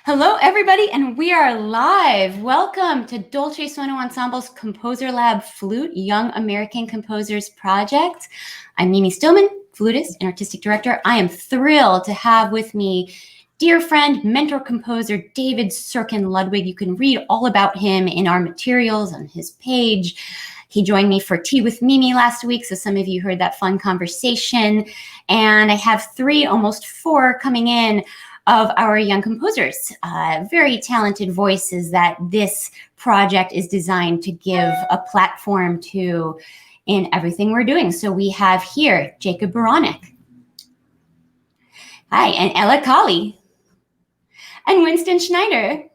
Hello, everybody, and we are live. Welcome to Dolce Suono Ensemble's ComposerLab Flute Young American Composers Project. I'm Mimi Stillman, flutist and artistic director. I am thrilled to have with me dear friend, mentor composer David Serkin Ludwig. You can read all about him in our materials on his page. He joined me for Tea with Mimi last week, so some of you heard that fun conversation. And I have three, almost four coming in of our young composers, very talented voices that this project is designed to give a platform to in everything we're doing. So we have here Jacob Beranek. Hi, and Ella Collie. And Winston Schneider.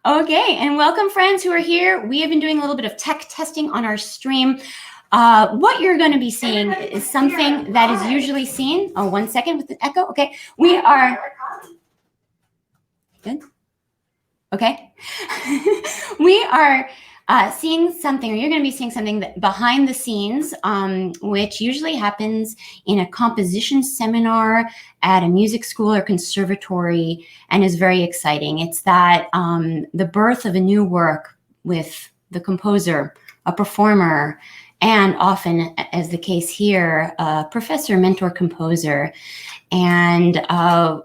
Okay, and welcome friends who are here. We have been doing a little bit of tech testing on our stream. What you're going to be seeing is something that is usually seen. Oh, 1 second with the echo. Okay, we are good. Okay, we are seeing something, or you're going to be seeing something that behind the scenes, which usually happens in a composition seminar at a music school or conservatory, and is very exciting. It's that the birth of a new work with the composer, a performer, and often, as the case here, a professor, mentor, composer. And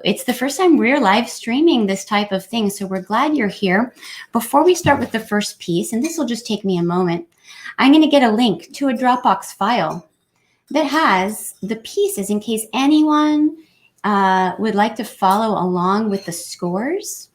it's the first time we're live streaming this type of thing, so we're glad you're here. Before we start with the first piece, and this will just take me a moment, I'm going to get a link to a Dropbox file that has the pieces in case anyone would like to follow along with the scores.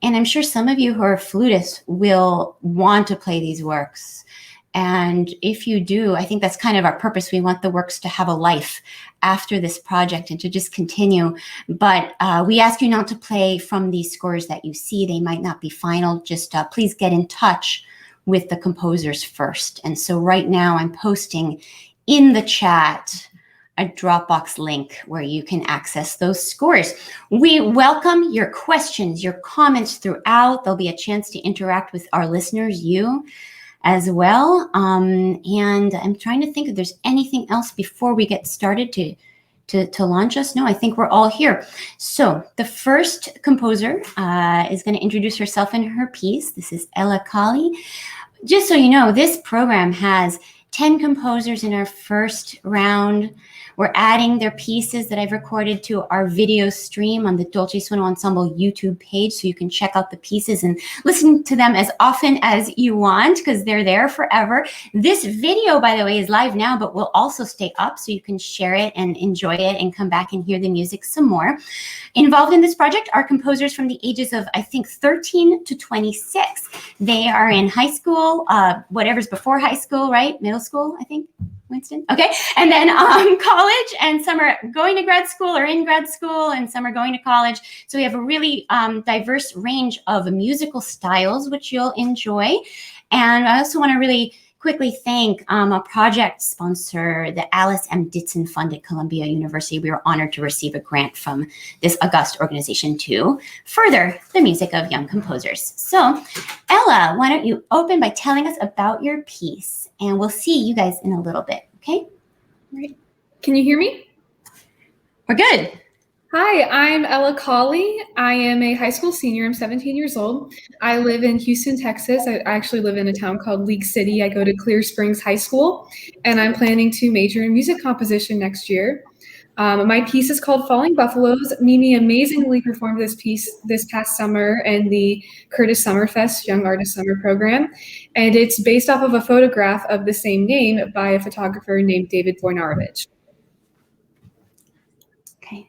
And I'm sure some of you who are flutists will want to play these works. And if you do, I think that's kind of our purpose. We want the works to have a life after this project and to just continue. But we ask you not to play from these scores that you see. They might not be final. Just please get in touch with the composers first. And so right now I'm posting in the chat a Dropbox link where you can access those scores. We welcome your questions, your comments throughout. There'll be a chance to interact with our listeners, you as well. And I'm trying to think if there's anything else before we get started to launch us. No, I think we're all here. So the first composer is going to introduce herself and her piece. This is Ella Collie. Just so you know, this program has 10 composers in our first round. We're adding their pieces that I've recorded to our video stream on the Dolce Suono Ensemble YouTube page, so you can check out the pieces and listen to them as often as you want, because they're there forever. This video, by the way, is live now, but will also stay up, so you can share it and enjoy it and come back and hear the music some more. Involved in this project are composers from the ages of, I think, 13 to 26. They are in high school, whatever's before high school, right? Middle school, I think. Winston, okay, and then college, and some are going to grad school or in grad school, and some are going to college. So we have a really diverse range of musical styles, which you'll enjoy. And I also want to really quickly thank a project sponsor, the Alice M. Ditson Fund at Columbia University. We were honored to receive a grant from this august organization to further the music of young composers. So Ella, why don't you open by telling us about your piece? And we'll see you guys in a little bit, okay? All right. Can you hear me? We're good. Hi, I'm Ella Collie. I am a high school senior. I'm 17 years old. I live in Houston, Texas. I actually live in a town called League City. I go to Clear Springs High School, and I'm planning to major in music composition next year. My piece is called Falling Buffaloes. Mimi amazingly performed this piece this past summer in the Curtis Summerfest Young Artist Summer Program. And it's based off of a photograph of the same name by a photographer named David Wojnarowicz. Okay.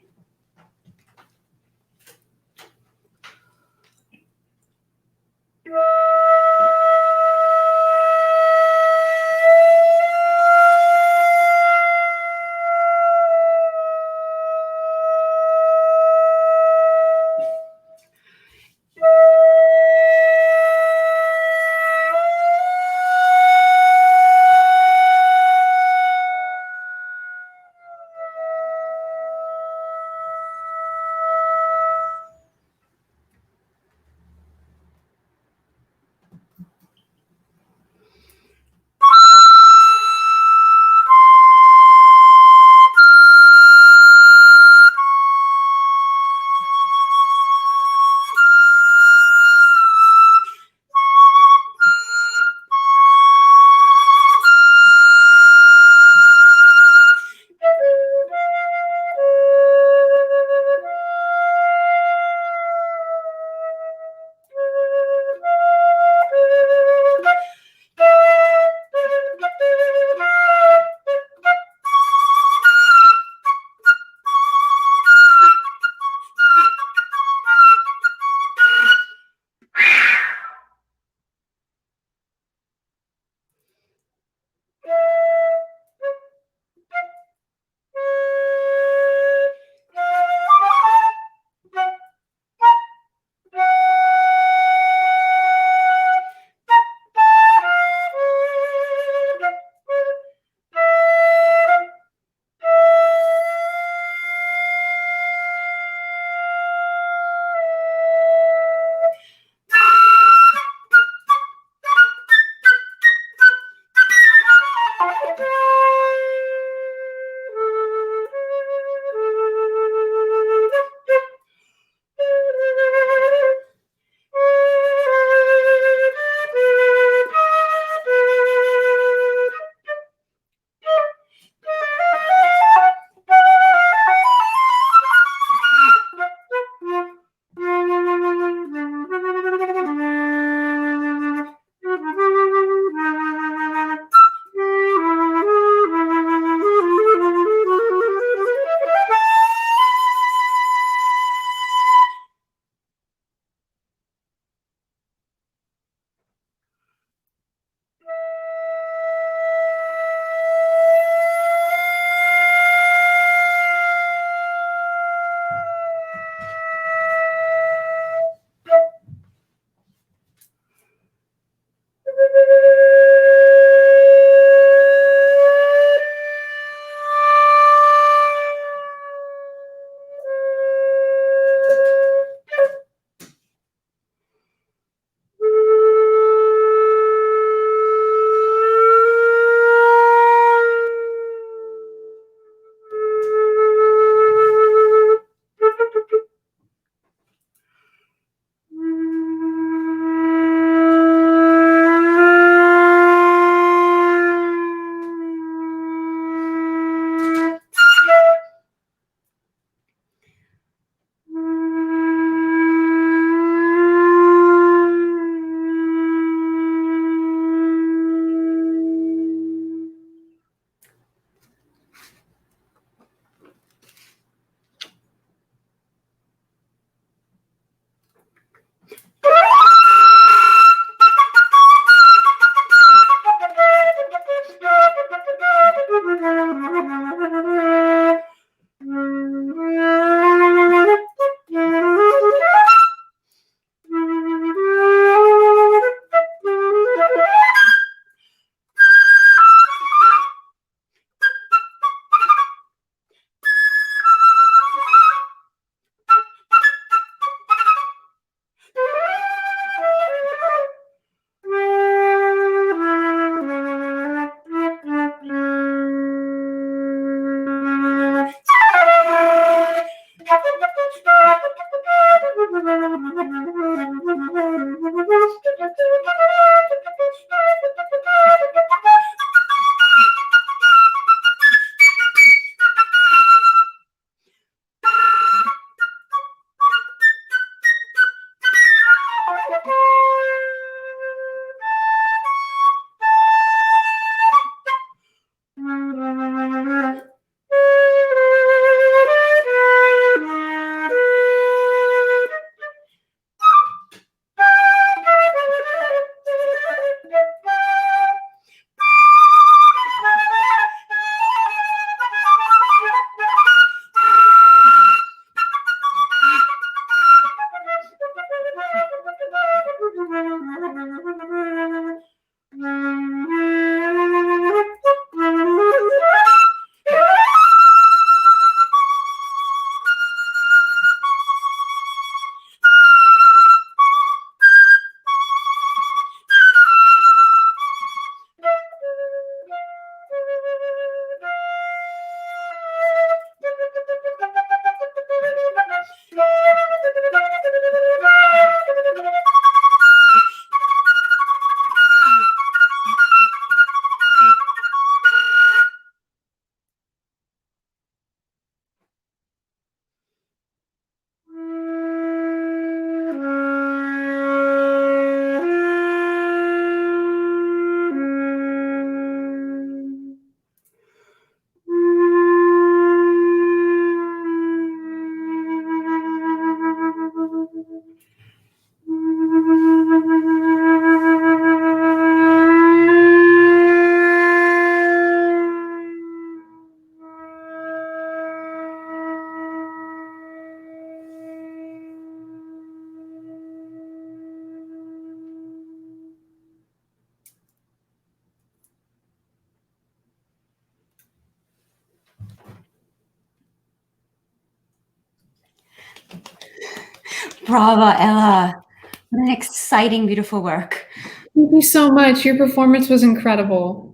Brava, Ella. What an exciting, beautiful work. Thank you so much. Your performance was incredible.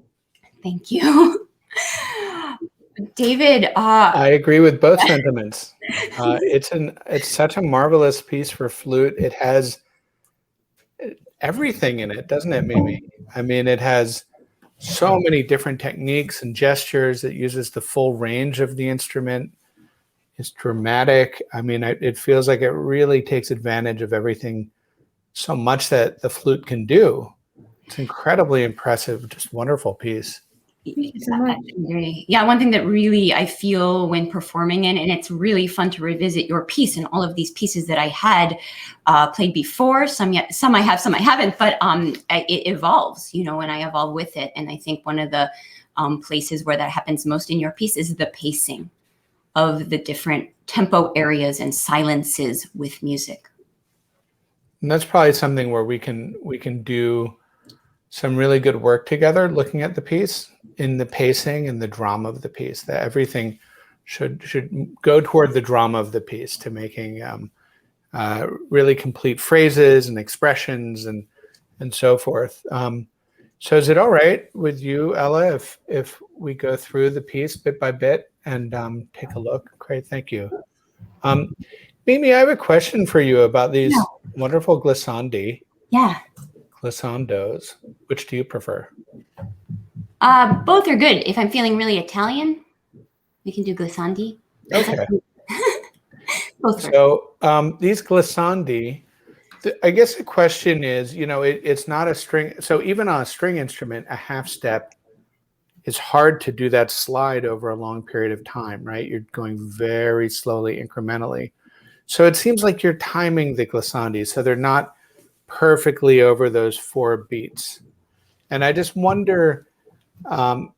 Thank you. David. I agree with both sentiments. It's such a marvelous piece for flute. It has everything in it, doesn't it, Mimi? I mean, it has so many different techniques and gestures. It uses the full range of the instrument. It's dramatic. I mean, it feels like it really takes advantage of everything so much that the flute can do. It's incredibly impressive, just wonderful piece. Yeah, one thing that really I feel when performing it, and it's really fun to revisit your piece and all of these pieces that I had played before. Some I have, some I haven't, but it evolves, you know, and I evolve with it. And I think one of the places where that happens most in your piece is the pacing of the different tempo areas and silences with music. And that's probably something where we can do some really good work together, looking at the piece in the pacing and the drama of the piece. That everything should go toward the drama of the piece, to making really complete phrases and expressions and so forth. So is it all right with you, Ella, if we go through the piece bit by bit and take a look? Great, thank you. Mimi, I have a question for you about these wonderful glissandi. Yeah. Glissandos. Which do you prefer? Both are good. If I'm feeling really Italian, we can do glissandi. Okay. Both so these glissandi, I guess the question is, you know, it's not a string. So even on a string instrument, a half step is hard to do that slide over a long period of time, right? You're going very slowly, incrementally. So it seems like you're timing the glissandi, so they're not perfectly over those 4 beats. And I just wonder,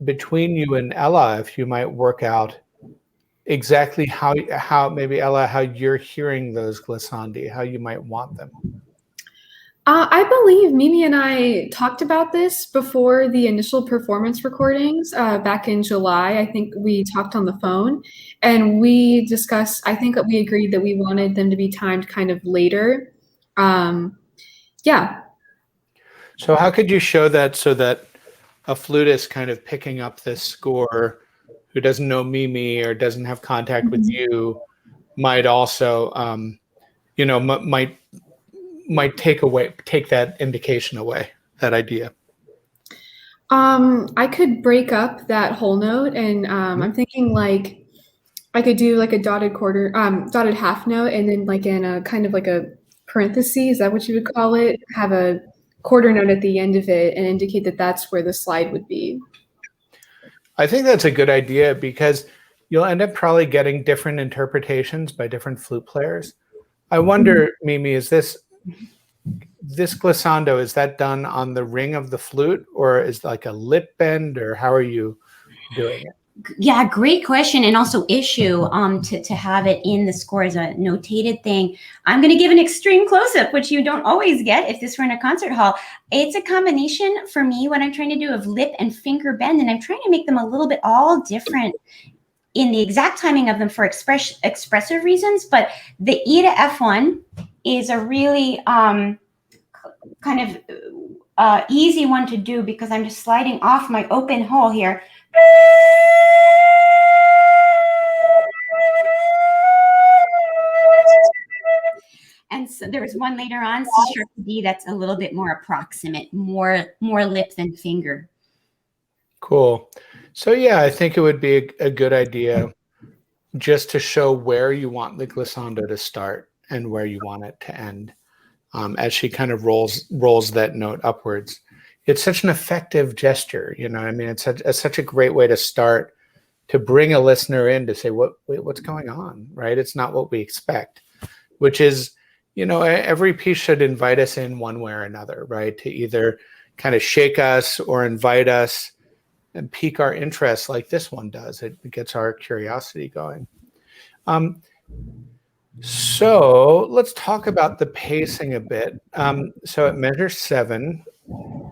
between you and Ella, if you might work out exactly how maybe, Ella, how you're hearing those glissandi, how you might want them. I believe Mimi and I talked about this before the initial performance recordings back in July. I think we talked on the phone and we discussed, I think we agreed that we wanted them to be timed kind of later. Yeah. So how could you show that so that a flutist kind of picking up this score who doesn't know Mimi or doesn't have contact with you might also, you know, might take that indication away, that idea? I could break up that whole note, and I'm thinking like I could do like a dotted half note, and then like in a kind of like a parenthesis, is that what you would call it? Have a quarter note at the end of it and indicate that that's where the slide would be. I think that's a good idea, because you'll end up probably getting different interpretations by different flute players. I wonder, Mimi, is this glissando, is that done on the ring of the flute, or is it like a lip bend, or how are you doing it? Yeah, great question, and also issue to have it in the score as a notated thing. I'm going to give an extreme close-up, which you don't always get if this were in a concert hall. It's a combination for me, what I'm trying to do, of lip and finger bend, and I'm trying to make them a little bit all different in the exact timing of them for expressive reasons. But the E to F1 is a really kind of easy one to do, because I'm just sliding off my open hole here. And so there's one later on, C sharp to D, that's a little bit more approximate, more lip than finger. Cool. So yeah, I think it would be a good idea just to show where you want the glissando to start and where you want it to end, as she kind of rolls that note upwards. It's such an effective gesture, you know. I mean, it's such a great way to start, to bring a listener in to say, what's going on, right? It's not what we expect, which is, you know, every piece should invite us in one way or another, right? To either kind of shake us or invite us and pique our interest, like this one does. It gets our curiosity going. So let's talk about the pacing a bit. So at measure 7,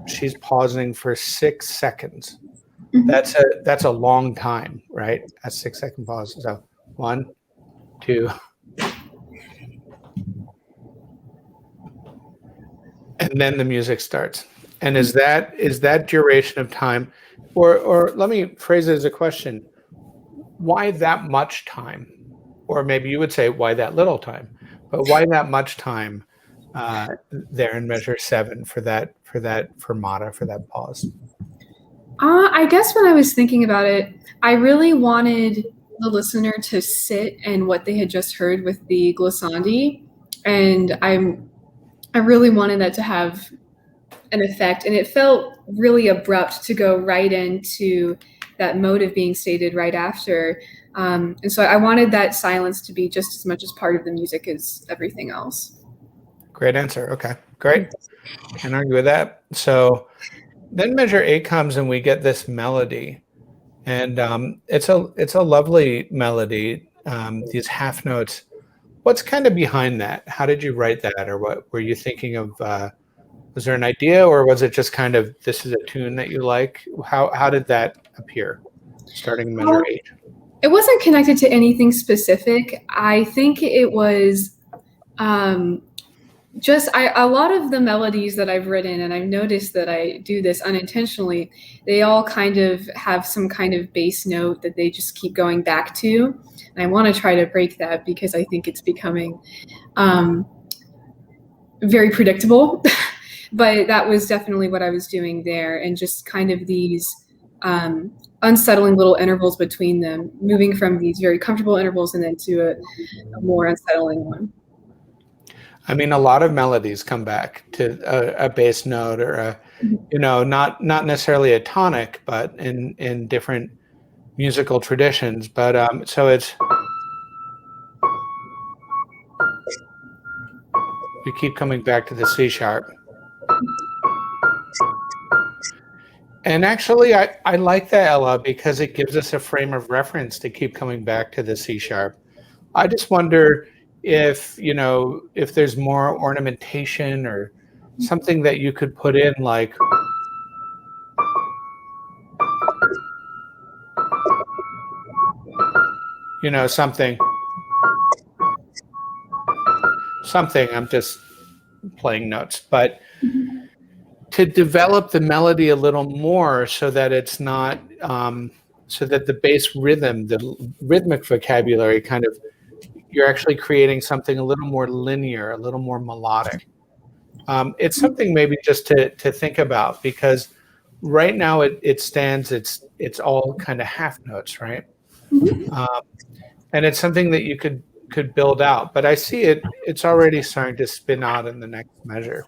she's pausing for 6 seconds. That's a long time, right? A 6-second pause. So 1, 2. And then the music starts. And is that duration of time, or let me phrase it as a question: why that much time? Or maybe you would say, why that little time? But why that much time there in measure 7 for that fermata, for that pause? I guess when I was thinking about it, I really wanted the listener to sit in what they had just heard with the glissandi, and I really wanted that to have an effect, and it felt really abrupt to go right into that motive being stated right after. And so I wanted that silence to be just as much as part of the music as everything else. Great answer. Okay, great. Can't argue with that. So then measure 8 comes and we get this melody, and it's a lovely melody. These half notes. What's kind of behind that? How did you write that, or what were you thinking of? Was there an idea, or was it just kind of, this is a tune that you like? How did that appear, starting in measure 8? It wasn't connected to anything specific. I think it was just a lot of the melodies that I've written, and I've noticed that I do this unintentionally, they all kind of have some kind of bass note that they just keep going back to. And I want to try to break that because I think it's becoming very predictable. But that was definitely what I was doing there, and just kind of these unsettling little intervals between them, moving from these very comfortable intervals and then to a more unsettling one. I mean, a lot of melodies come back to a bass note, or a, not necessarily a tonic, but in different musical traditions. But so it's, we keep coming back to the C sharp. And actually, I like that, Ella, because it gives us a frame of reference to keep coming back to the C sharp. I just wonder if there's more ornamentation or something that you could put in, like something. I'm just playing notes, but to develop the melody a little more, so that it's not so that the bass rhythm, the rhythmic vocabulary, kind of, you're actually creating something a little more linear, a little more melodic. It's something maybe just to think about, because right now it stands, it's all kind of half notes, right? And it's something that you could build out, but I see it's already starting to spin out in the next measure.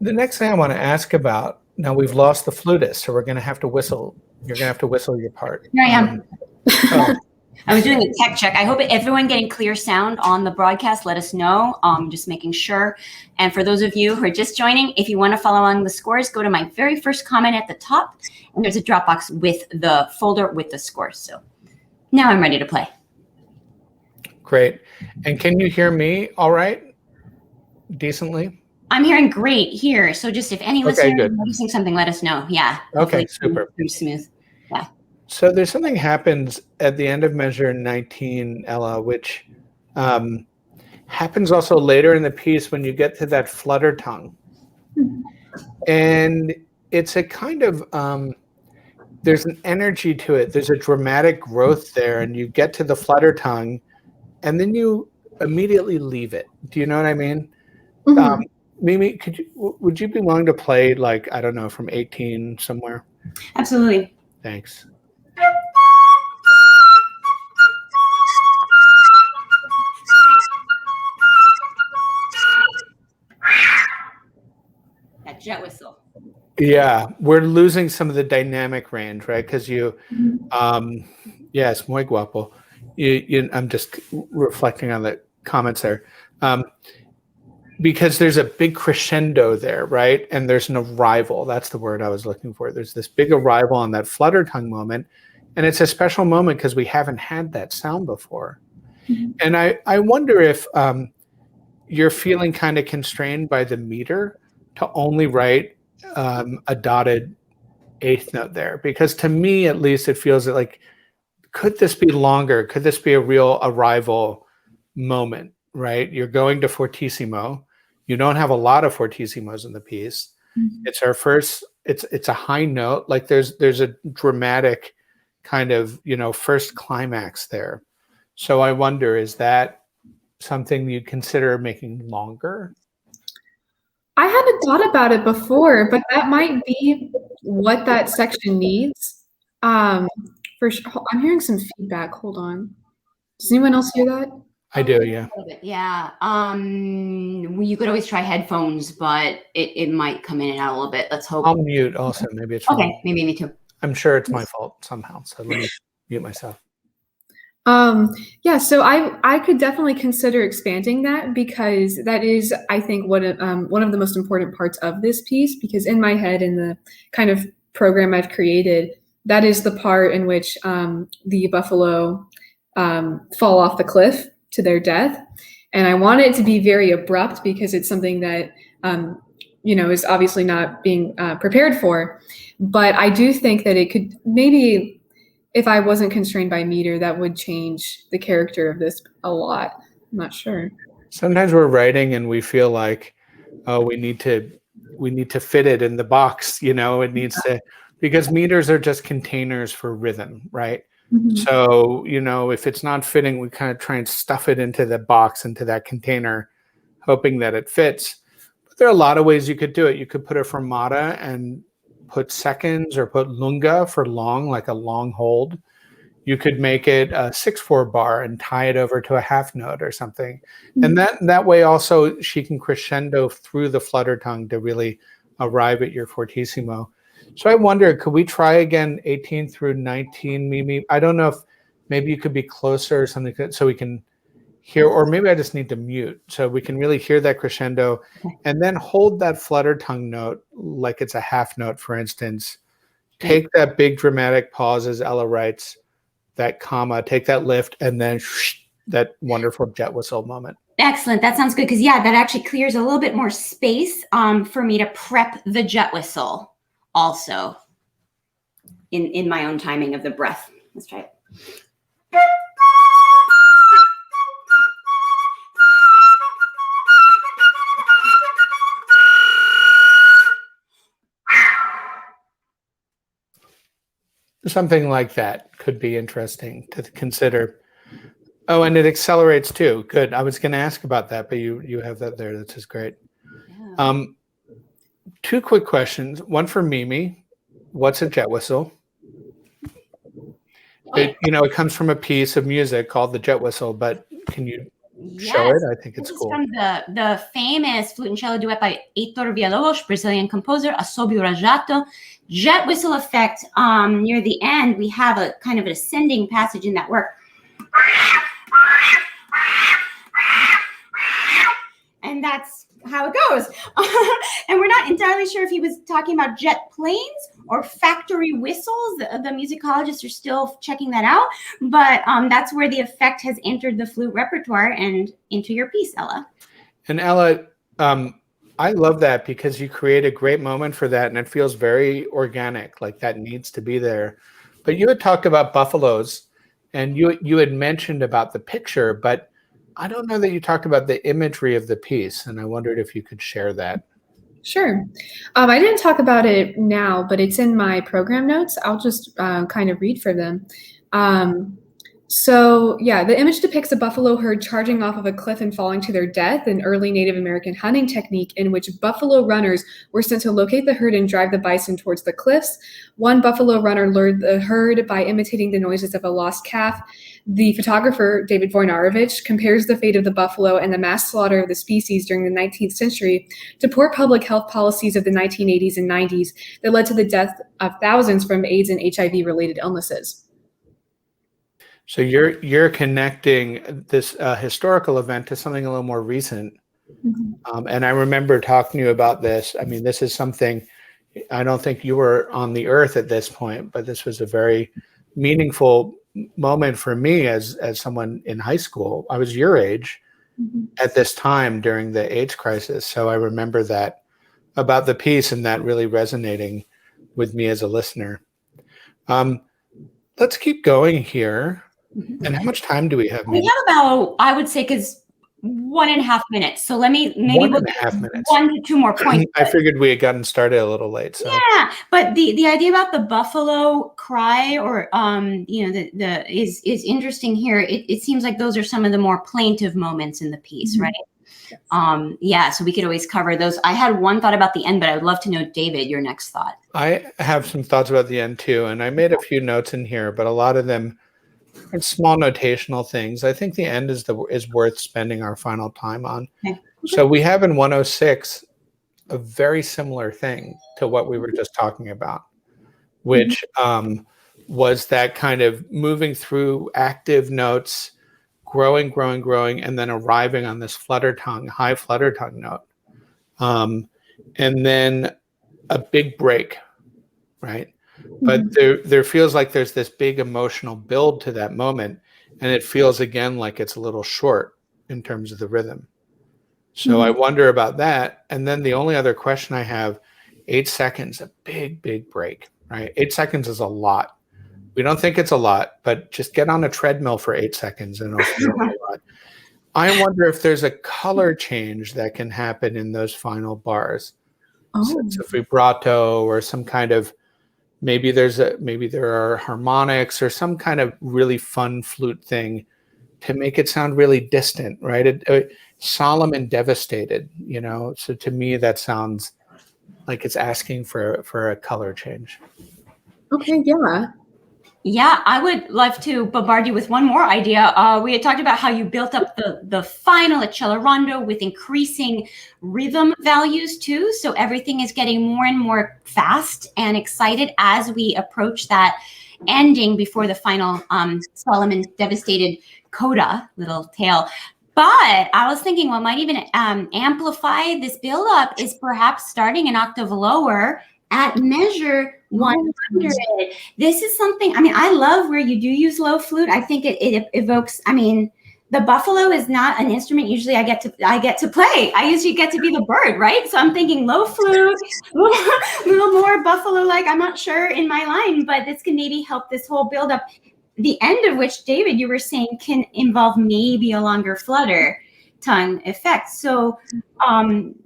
The next thing I want to ask about, now we've lost the flutist, so we're going to have to whistle. You're going to have to whistle your part. Here I am. I was doing a tech check. I hope everyone getting clear sound on the broadcast, let us know. Just making sure. And for those of you who are just joining, if you want to follow along the scores, go to my very first comment at the top, and there's a Dropbox with the folder with the scores. So now I'm ready to play. Great. And can you hear me all right? Decently? I'm hearing great here. So just if any listener is noticing something, let us know. Yeah. Okay, super. Pretty smooth. Yeah. So there's something happens at the end of measure 19, Ella, which happens also later in the piece when you get to that flutter tongue. And it's a kind of, there's an energy to it. There's a dramatic growth there, and you get to the flutter tongue, and then you immediately leave it. Do you know what I mean? Mm-hmm. Mimi, would you be willing to play, like, I don't know, from 18 somewhere? Absolutely. Thanks. That jet whistle. Yeah, we're losing some of the dynamic range, right? Because yes, muy guapo. I'm just reflecting on the comments there. Because there's a big crescendo there, right? And there's an arrival. That's the word I was looking for. There's this big arrival on that flutter tongue moment. And it's a special moment because we haven't had that sound before. Mm-hmm. And I wonder if you're feeling kind of constrained by the meter to only write a dotted eighth note there. Because to me, at least, it feels like, could this be longer? Could this be a real arrival moment, right? You're going to fortissimo. You don't have a lot of fortissimos in the piece. It's our first, it's a high note. Like there's a dramatic kind of, first climax there. So I wonder, is that something you'd consider making longer? I hadn't thought about it before, but that might be what that section needs. For sure. I'm hearing some feedback. Hold on. Does anyone else hear that? I do, yeah. Yeah. You could always try headphones, but it might come in and out a little bit. Let's hope. I'll mute also. Maybe it's okay. Maybe me too. I'm sure it's my fault somehow. So let me mute myself. Yeah, so I could definitely consider expanding that, because that is, I think, one of the most important parts of this piece, because in my head, in the kind of program I've created, that is the part in which the buffalo fall off the cliff to their death. And I want it to be very abrupt, because it's something that is obviously not being prepared for. But I do think that it could maybe, if I wasn't constrained by meter, that would change the character of this a lot. I'm not sure. Sometimes we're writing and we feel like, oh, we need to fit it in the box, it needs to, because meters are just containers for rhythm, right? Mm-hmm. So, if it's not fitting, we kind of try and stuff it into the box, into that container, hoping that it fits. But there are a lot of ways you could do it. You could put a fermata and put seconds, or put lunga for long, like a long hold. You could make it a 6/4 bar and tie it over to a half note or something. Mm-hmm. And that way also she can crescendo through the flutter tongue to really arrive at your fortissimo. So I wonder, could we try again 18 through 19, Mimi? I don't know if maybe you could be closer or something so we can hear, or maybe I just need to mute so we can really hear that crescendo, and then hold that flutter tongue note like it's a half note, for instance. Take that big dramatic pause, as Ella writes, that comma, take that lift, and then that wonderful jet whistle moment. Excellent. That sounds good, because that actually clears a little bit more space for me to prep the jet whistle also in my own timing of the breath. Let's try it. Something like that could be interesting to consider. Oh, and it accelerates too. Good. I was going to ask about that, but you have that there. That's just great. Yeah. 2 quick questions. One for Mimi. What's a jet whistle? It comes from a piece of music called the Jet Whistle, but can you show it? I think it's cool. From the famous flute and cello duet by Heitor Villa-Lobos, Brazilian composer, Assobio Rajato. Jet whistle effect. Near the end, we have a kind of an ascending passage in that work. And that's how it goes. And we're not entirely sure if he was talking about jet planes or factory whistles. The musicologists are still checking that out. But that's where the effect has entered the flute repertoire and into your piece, Ella. And Ella, I love that, because you create a great moment for that, and it feels very organic, like that needs to be there. But you had talked about buffaloes, and you had mentioned about the picture, but I don't know that you talked about the imagery of the piece, and I wondered if you could share that. Sure. I didn't talk about it now, but it's in my program notes. I'll just kind of read for them. So yeah, the image depicts a buffalo herd charging off of a cliff and falling to their death, an early Native American hunting technique in which buffalo runners were sent to locate the herd and drive the bison towards the cliffs. One buffalo runner lured the herd by imitating the noises of a lost calf. The photographer, David Wojnarowicz, compares the fate of the buffalo and the mass slaughter of the species during the 19th century to poor public health policies of the 1980s and 90s that led to the death of thousands from AIDS and HIV-related illnesses. So you're connecting this historical event to something a little more recent. Mm-hmm. And I remember talking to you about this. I mean, this is something, I don't think you were on the earth at this point, but this was a very meaningful moment for me as someone in high school. I was your age at this time during the AIDS crisis. So I remember that about the piece, and that really resonating with me as a listener. Let's keep going here. And how much time do we have? We have about, I would say, because 1.5 minutes. So let me maybe 1.5 minutes. 1 to 2 more points. I figured we had gotten started a little late. So yeah, but the idea about the buffalo cry or is interesting here. It seems like those are some of the more plaintive moments in the piece, right? Yes. Yeah, so we could always cover those. I had one thought about the end, but I'd love to know, David, your next thought. I have some thoughts about the end too, and I made a few notes in here, but a lot of them are small notational things. I think the end is worth spending our final time on. Okay. So we have in 106 a very similar thing to what we were just talking about, which was that kind of moving through active notes, growing, and then arriving on this high flutter tongue note. And then a big break, right? But there feels like there's this big emotional build to that moment, and it feels again like it's a little short in terms of the rhythm. So I wonder about that. And then the only other question I have, 8 seconds, a big break, right? 8 seconds is a lot. We don't think it's a lot, but just get on a treadmill for 8 seconds and it'll feel a lot. I wonder if there's a color change that can happen in those final bars. Sense of vibrato or some kind of, maybe there are harmonics or some kind of really fun flute thing to make it sound really distant, right? Solemn and devastated, So to me, that sounds like it's asking for a color change. Okay, yeah. Yeah, I would love to bombard you with one more idea. We had talked about how you built up the final accelerando with increasing rhythm values too. So everything is getting more and more fast and excited as we approach that ending before the final solemn and devastated coda, little tail. But I was thinking what might even amplify this buildup is perhaps starting an octave lower at measure 100. This is something, I love where you do use low flute. I think it evokes, the buffalo is not an instrument usually I get to play. I usually get to be the bird, right? So I'm thinking low flute, a little more buffalo-like. I'm not sure in my line, but this can maybe help this whole buildup. The end of which, David, you were saying can involve maybe a longer flutter tongue effect. So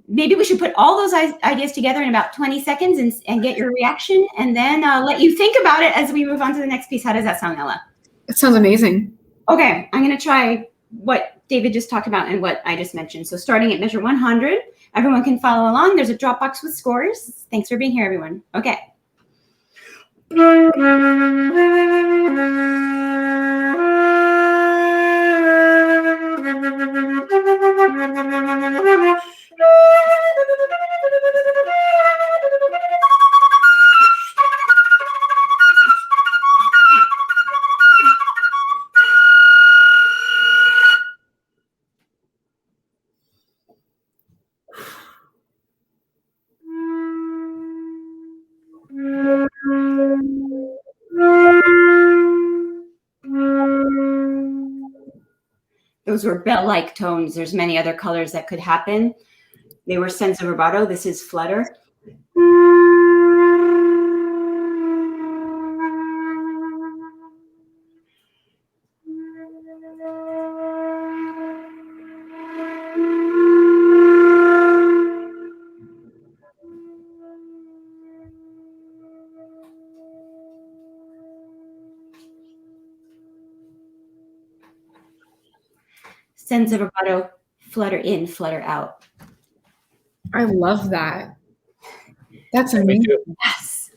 maybe we should put all those ideas together in about 20 seconds and get your reaction, and then let you think about it as we move on to the next piece. How does that sound, Ella? It sounds amazing. Okay, I'm going to try what David just talked about and what I just mentioned. So starting at measure 100, everyone can follow along. There's a Dropbox with scores. Thanks for being here, everyone. Okay. Those were bell-like tones. There's many other colors that could happen. They were senza rubato. This is flutter. Senza rubato, flutter in, flutter out. I love that. That's amazing. Yes.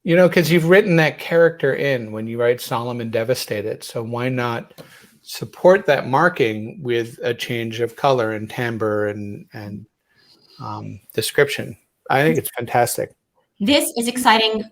Because you've written that character in when you write solemn and devastated. So why not support that marking with a change of color and timbre and description? I think it's fantastic. This is exciting.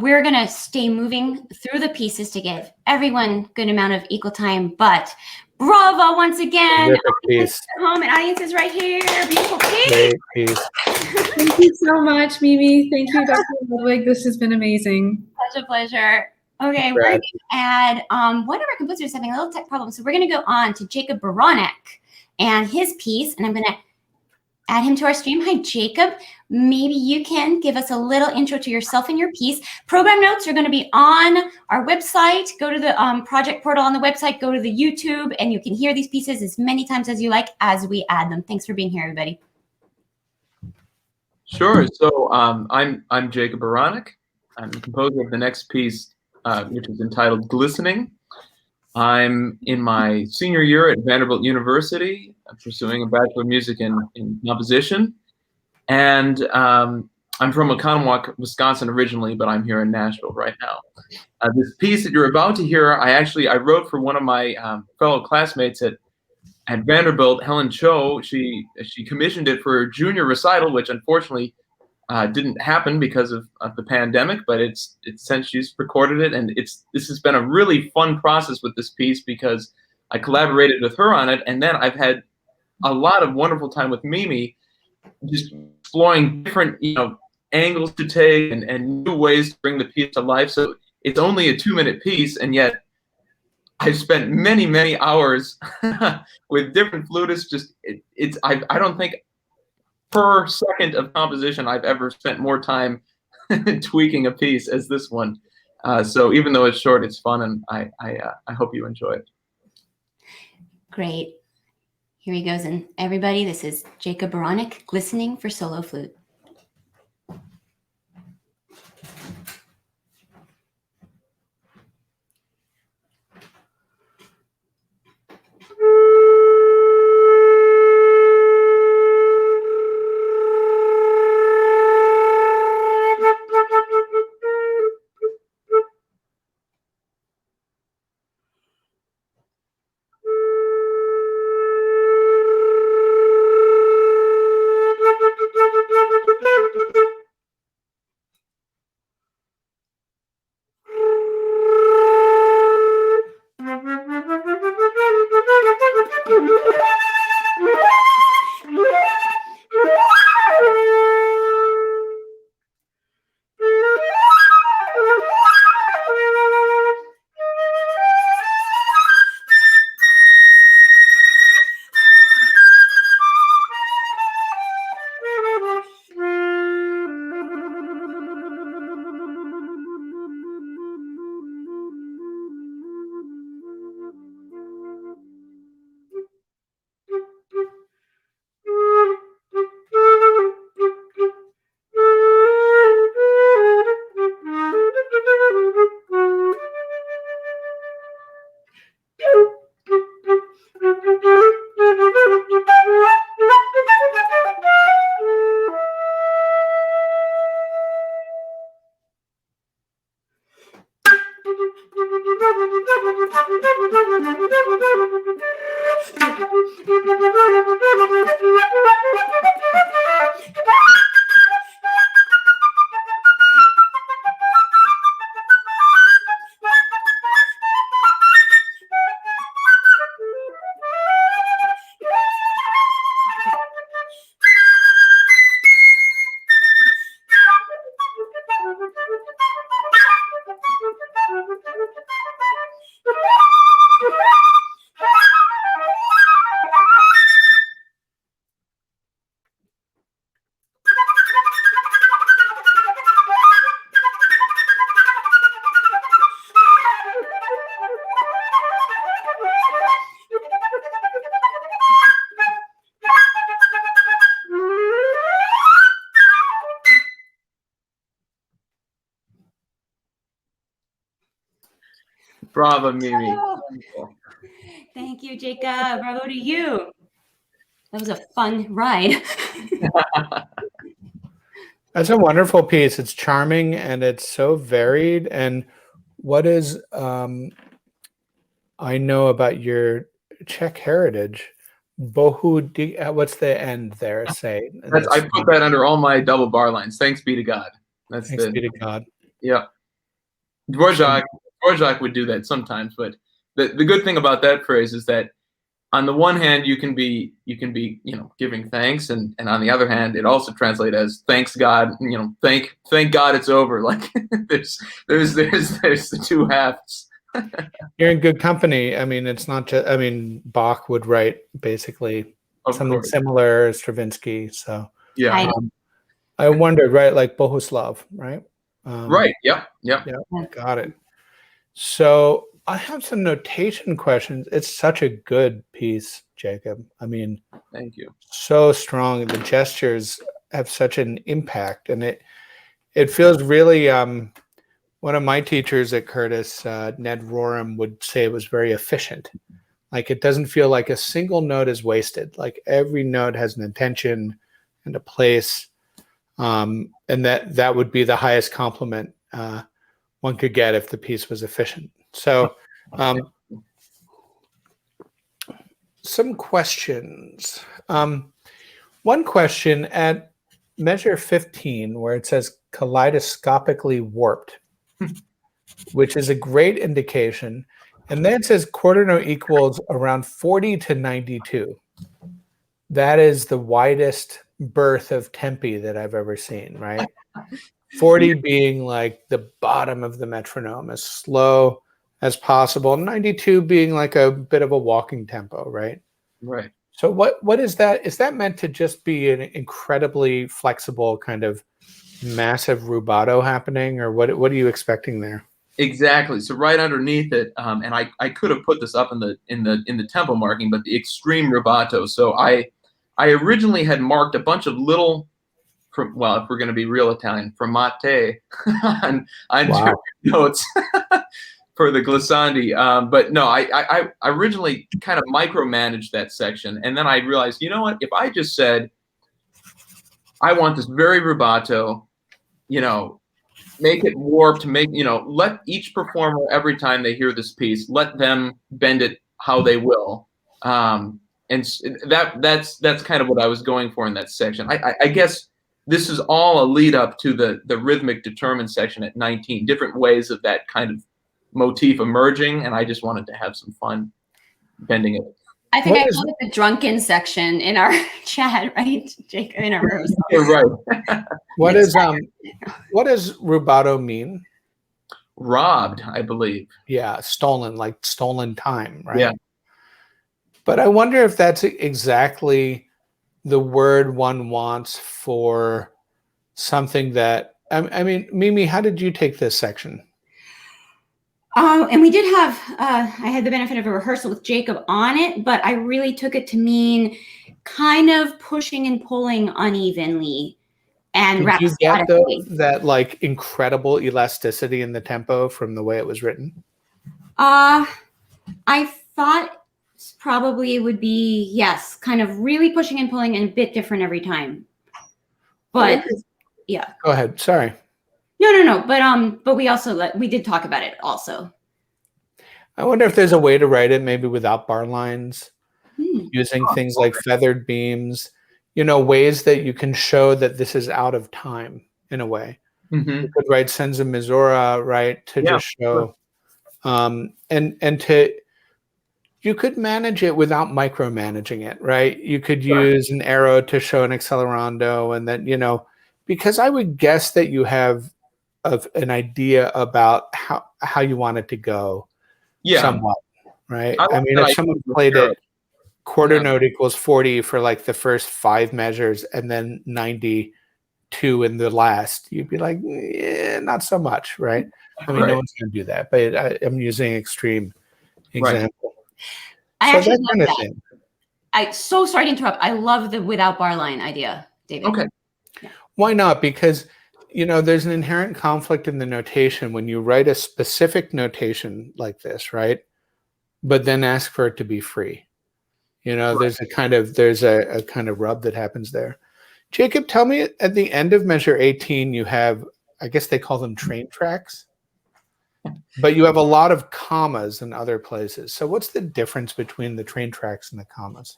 We're going to stay moving through the pieces to give everyone good amount of equal time, but bravo once again. Piece. Home and audience is right here. Beautiful piece. Great piece. Thank you so much, Mimi. Thank you, Dr. Ludwig. This has been amazing. Such a pleasure. Okay, we're going to add, one of our composers is having a little tech problem, so we're going to go on to Jacob Beranek and his piece, and I'm going to add him to our stream. Hi, Jacob. maybe you can give us a little intro to yourself and your piece. Program notes are going to be on our website. Go to the project portal on the website, go to the YouTube, and you can hear these pieces as many times as you like as we add them. Thanks for being here, everybody. Sure. So I'm Jacob Beranek. I'm the composer of the next piece, which is entitled Glistening. I'm in my senior year at Vanderbilt University. I'm pursuing a Bachelor of Music in Composition. And I'm from Oconomowoc, Wisconsin originally, but I'm here in Nashville right now. This piece that you're about to hear, I wrote for one of my fellow classmates at Vanderbilt, Helen Cho. She commissioned it for her junior recital, which unfortunately didn't happen because of the pandemic, but it's since she's recorded it, and this has been a really fun process with this piece because I collaborated with her on it, and then I've had a lot of wonderful time with Mimi, just exploring different angles to take and new ways to bring the piece to life. So it's only a 2-minute piece, and yet I've spent many hours with different flutists. I don't think per second of composition I've ever spent more time tweaking a piece as this one. So even though it's short, it's fun, and I hope you enjoy it. Great. Here he goes. And everybody, this is Jacob Beranek, Glistening for solo flute. Bravo, Mimi. Thank you, Jacob. Bravo to you. That was a fun ride. That's a wonderful piece. It's charming and it's so varied. And what is I know about your Czech heritage? What's the end there? Say I put that under all my double bar lines. Thanks be to God. Thanks be to God. Yeah. Dvorak would do that sometimes, but the good thing about that phrase is that on the one hand you can be giving thanks, and on the other hand it also translates as thanks God, thank God it's over. Like there's the two halves. You're in good company. I mean, it's not just. I mean, Bach would write basically something similar, Stravinsky. So yeah. I wondered, right? Like Bohuslav, right? Right. Yep. Yep. Yeah, got it. So I have some notation questions. It's such a good piece, Jacob. I mean, Thank you. so strong. The gestures have such an impact, and it feels really. One of my teachers at Curtis, Ned Roram, would say it was very efficient. Like it doesn't feel like a single note is wasted. Like every note has an intention and a place, and that would be the highest compliment one could get if the piece was efficient. So, some questions. One question at measure 15, where it says kaleidoscopically warped, which is a great indication. And then it says quarter note equals around 40 to 92. That is the widest berth of tempi that I've ever seen, right? 40 being like the bottom of the metronome, as slow as possible. 92 being like a bit of a walking tempo, right? Right. So what is that? Is that meant to just be an incredibly flexible kind of massive rubato happening, or what are you expecting there? Exactly. So right underneath it, and I could have put this up in the tempo marking, but the extreme rubato. So I originally had marked a bunch of little, well, if we're going to be real Italian, fermate on different notes for the glissandi. But no, I originally kind of micromanaged that section, and then I realized, you know what? If I just said, I want this very rubato, make it warped, let each performer, every time they hear this piece, let them bend it how they will. And that's kind of what I was going for in that section. I guess this is all a lead up to the rhythmic determined section at 19, different ways of that kind of motif emerging, and I just wanted to have some fun bending it. I think I called it the drunken section in our chat, right, Jake? In our rehearsal. You're right. What does rubato mean? Robbed, I believe. Yeah, stolen, like stolen time, right? Yeah. But I wonder if that's exactly the word one wants for something that, I mean, Mimi, how did you take this section? And we did have, I had the benefit of a rehearsal with Jacob on it, but I really took it to mean kind of pushing and pulling unevenly and Did you get rhapsodically. that like incredible elasticity in the tempo from the way it was written? I thought probably it would be, yes, kind of really pushing and pulling and a bit different every time. But yeah. Go ahead. Sorry. No. But we did talk about it also. I wonder if there's a way to write it maybe without bar lines, using things like feathered beams, ways that you can show that this is out of time in a way. Mm-hmm. You could write senza misura, right, to just show, and to, you could manage it without micromanaging it, right? You could use an arrow to show an accelerando, and then, because I would guess that you have an idea about how you want it to go somewhat, right? I mean, if someone played it quarter note equals 40 for like the first 5 measures and then 92 in the last, you'd be like, not so much, right? I mean, no one's going to do that, but I'm using extreme example. I so actually that love that. So sorry to interrupt. I love the without bar line idea, David. Okay. Yeah. Why not? Because there's an inherent conflict in the notation when you write a specific notation like this, right? But then ask for it to be free. There's a kind of rub that happens there. Jacob, tell me, at the end of measure 18, you have, I guess they call them train tracks, but you have a lot of commas in other places. So what's the difference between the train tracks and the commas?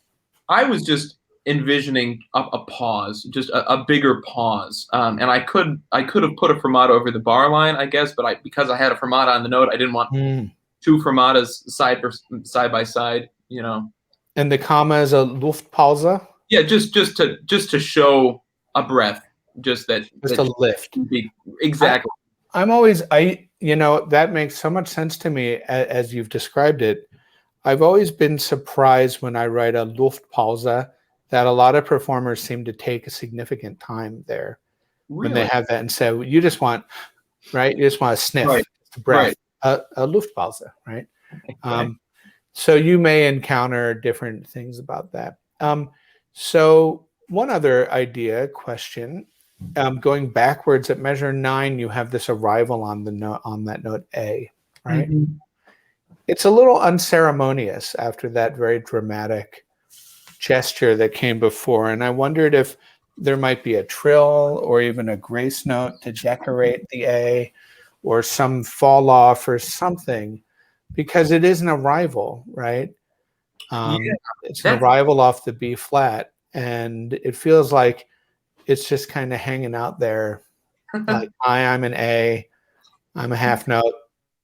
I was just envisioning a pause, just a bigger pause, and I could have put a fermata over the bar line, I guess, but because I had a fermata on the note, I didn't want 2 fermatas side by side, And the comma is a Luftpause? Yeah, just to show a breath, just a lift. Exactly. That makes so much sense to me as you've described it. I've always been surprised when I write a Luftpause that a lot of performers seem to take a significant time there. when they Really? have that. And so you just want, right? You just want to sniff, Right. breath, Right. a Luftpause, right? Okay. So you may encounter different things about that. So one other question, going backwards at measure 9, you have this arrival on the note, on that note A, right? Mhm. It's a little unceremonious after that very dramatic gesture that came before. And I wondered if there might be a trill or even a grace note to decorate the A, or some fall off or something, because it is an arrival, right? Yeah, It's an that arrival off the B flat, and it feels like it's just kind of hanging out there, like, I'm an A, I'm a half note,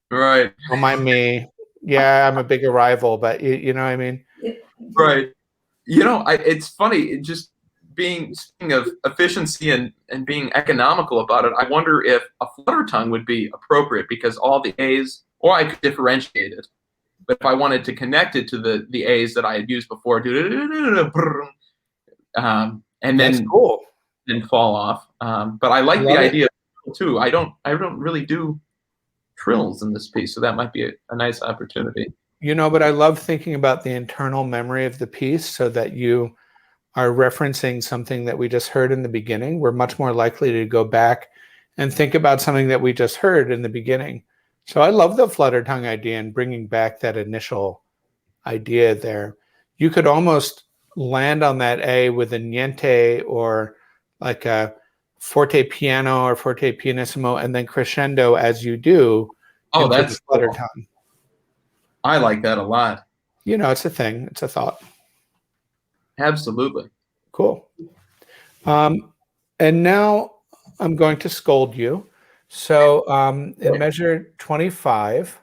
right. don't mind me. Yeah, I'm a big arrival, but you know what I mean? Right. You know, it's funny. Just speaking of efficiency and being economical about it, I wonder if a flutter tongue would be appropriate, because all the A's, or I could differentiate it. But if I wanted to connect it to the A's that I had used before, and That's then cool. fall off. But I I like the love it. idea too. I don't really do trills in this piece, so that might be a nice opportunity. You know, but I love thinking about the internal memory of the piece, so that you are referencing something that we just heard in the beginning. We're much more likely to go back and think about something that we just heard in the beginning. So I love the flutter tongue idea and bringing back that initial idea there. You could almost land on that A with a niente, or like a forte piano or forte pianissimo, and then crescendo as you do Oh, into the that's flutter cool. tongue. I like that a lot. You know, it's a thing. It's a thought. Absolutely. Cool. And now I'm going to scold you. So in measure 25,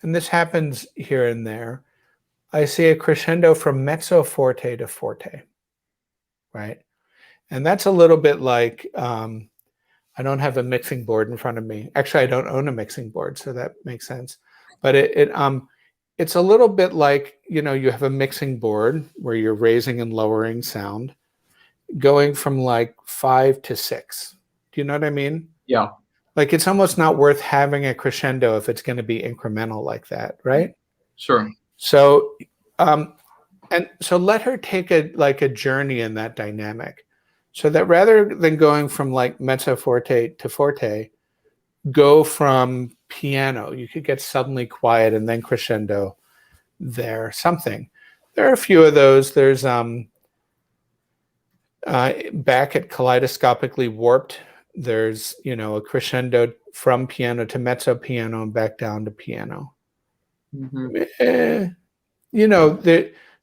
and this happens here and there, I see a crescendo from mezzo forte to forte, right? And that's a little bit like, I don't have a mixing board in front of me. Actually, I don't own a mixing board, so that makes sense. But it's a little bit like, you know, you have a mixing board where you're raising and lowering sound, going from like 5 to 6. Do you know what I mean? Yeah. Like, it's almost not worth having a crescendo if it's going to be incremental like that, right? Sure. So, and so let her take a journey in that dynamic, so that rather than going from like mezzo forte to forte, go from piano. You could get suddenly quiet and then crescendo there. Something. There are a few of those. There's back at kaleidoscopically warped, there's, you know, a crescendo from piano to mezzo piano and back down to piano. Mm-hmm. You know,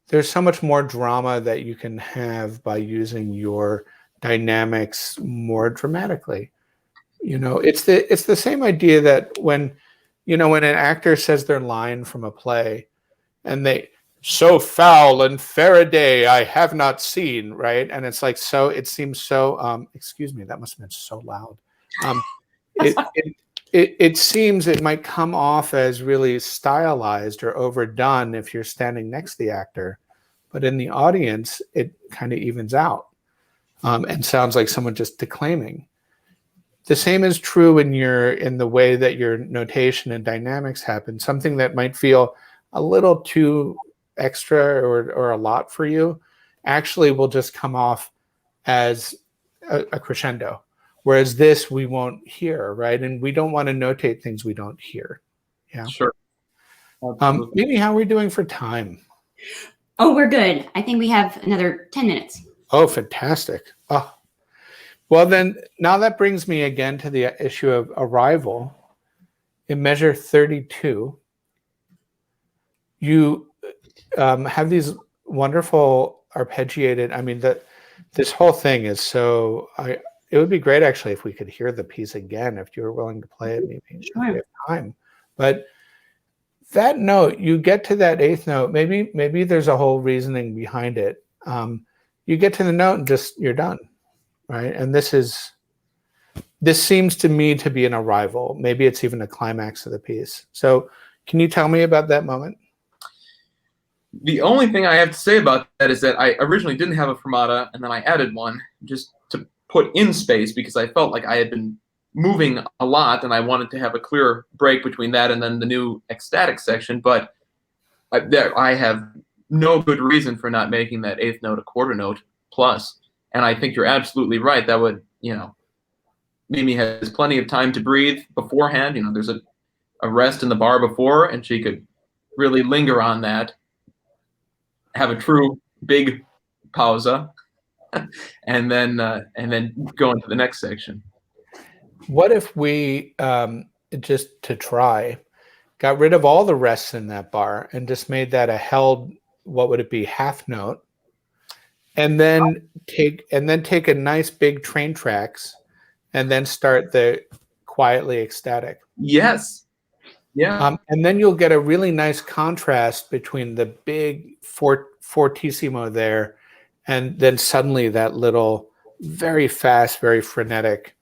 there's so much more drama that you can have by using your dynamics more dramatically. You know, it's the same idea that when, you know, when an actor says their line from a play, and they, so foul and Faraday I have not seen, right? And it's like, so it seems so excuse me, that must have been so loud. It seems it might come off as really stylized or overdone if you're standing next to the actor, but in the audience it kind of evens out, and sounds like someone just declaiming. The same is true when you're in the way that your notation and dynamics happen. Something that might feel a little too extra or a lot for you actually will just come off as a crescendo. Whereas this we won't hear, right? And we don't want to notate things we don't hear. Yeah. Sure. Maybe how are we doing for time? Oh, we're good. I think we have another 10 minutes. Oh, fantastic. Oh. Well, then, now that brings me again to the issue of arrival. In measure 32, you have these wonderful arpeggiated, I mean, this whole thing is so, it would be great actually if we could hear the piece again, if you were willing to play it, maybe if we have time. But that note, you get to that 8th note, maybe there's a whole reasoning behind it. You get to the note and just, you're done, right? And this seems to me to be an arrival. Maybe it's even a climax of the piece. So can you tell me about that moment? The only thing I have to say about that is that I originally didn't have a fermata, and then I added one just to put in space because I felt like I had been moving a lot and I wanted to have a clear break between that and then the new ecstatic section. But I have no good reason for not making that eighth note a quarter note plus. And I think you're absolutely right. That would, Mimi has plenty of time to breathe beforehand. There's a rest in the bar before, and she could really linger on that, have a true big pausa, and then go into the next section. What if we, just to try, got rid of all the rests in that bar and just made that a held, what would it be, half note, and then take a nice big train tracks, and then start the quietly ecstatic. Yes. Yeah. And then you'll get a really nice contrast between the big fortissimo there, and then suddenly that little very fast, very frenetic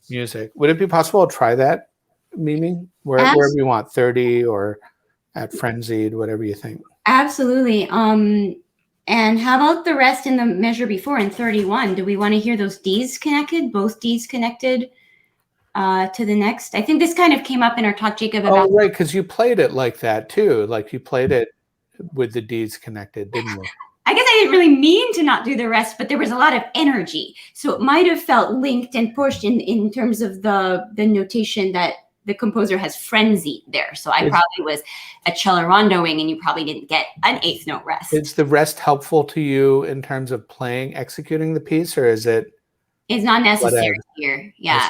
music. Would it be possible to try that, Mimi? Wherever you want, 30 or at frenzied, whatever you think. Absolutely. And how about the rest in the measure before in 31? Do we want to hear those Ds connected, both Ds connected to the next? I think this kind of came up in our talk, Jacob, about... Oh, right, because you played it like that too. Like you played it with the Ds connected, didn't you? I guess I didn't really mean to not do the rest, but there was a lot of energy. So it might have felt linked and pushed in terms of the notation that the composer has frenzied there. So I probably was accelerandoing and you probably didn't get an eighth note rest. Is the rest helpful to you in terms of executing the piece, or is it? It's not necessary here. Yeah.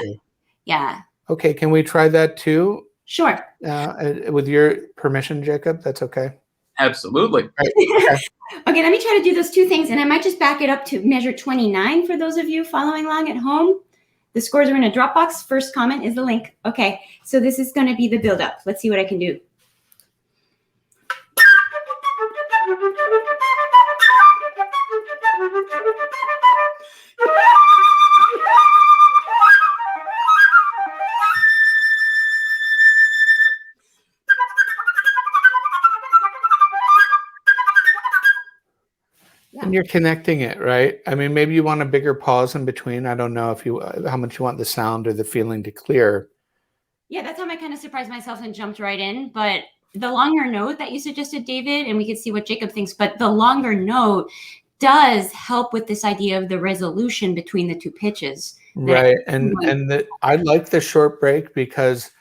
Yeah. Okay. Can we try that too? Sure. With your permission, Jacob, that's okay. Absolutely. Right. Okay, let me try to do those two things, and I might just back it up to measure 29 for those of you following along at home. The scores are in a Dropbox. First comment is the link. Okay, so this is going to be the build-up. Let's see what I can do. And you're connecting it, right? I mean, maybe you want a bigger pause in between. I don't know how much you want the sound or the feeling to clear. Yeah, that's how I kind of surprised myself and jumped right in. But the longer note that you suggested, David, and we could see what Jacob thinks, but the longer note does help with this idea of the resolution between the two pitches. Right. I like the short break because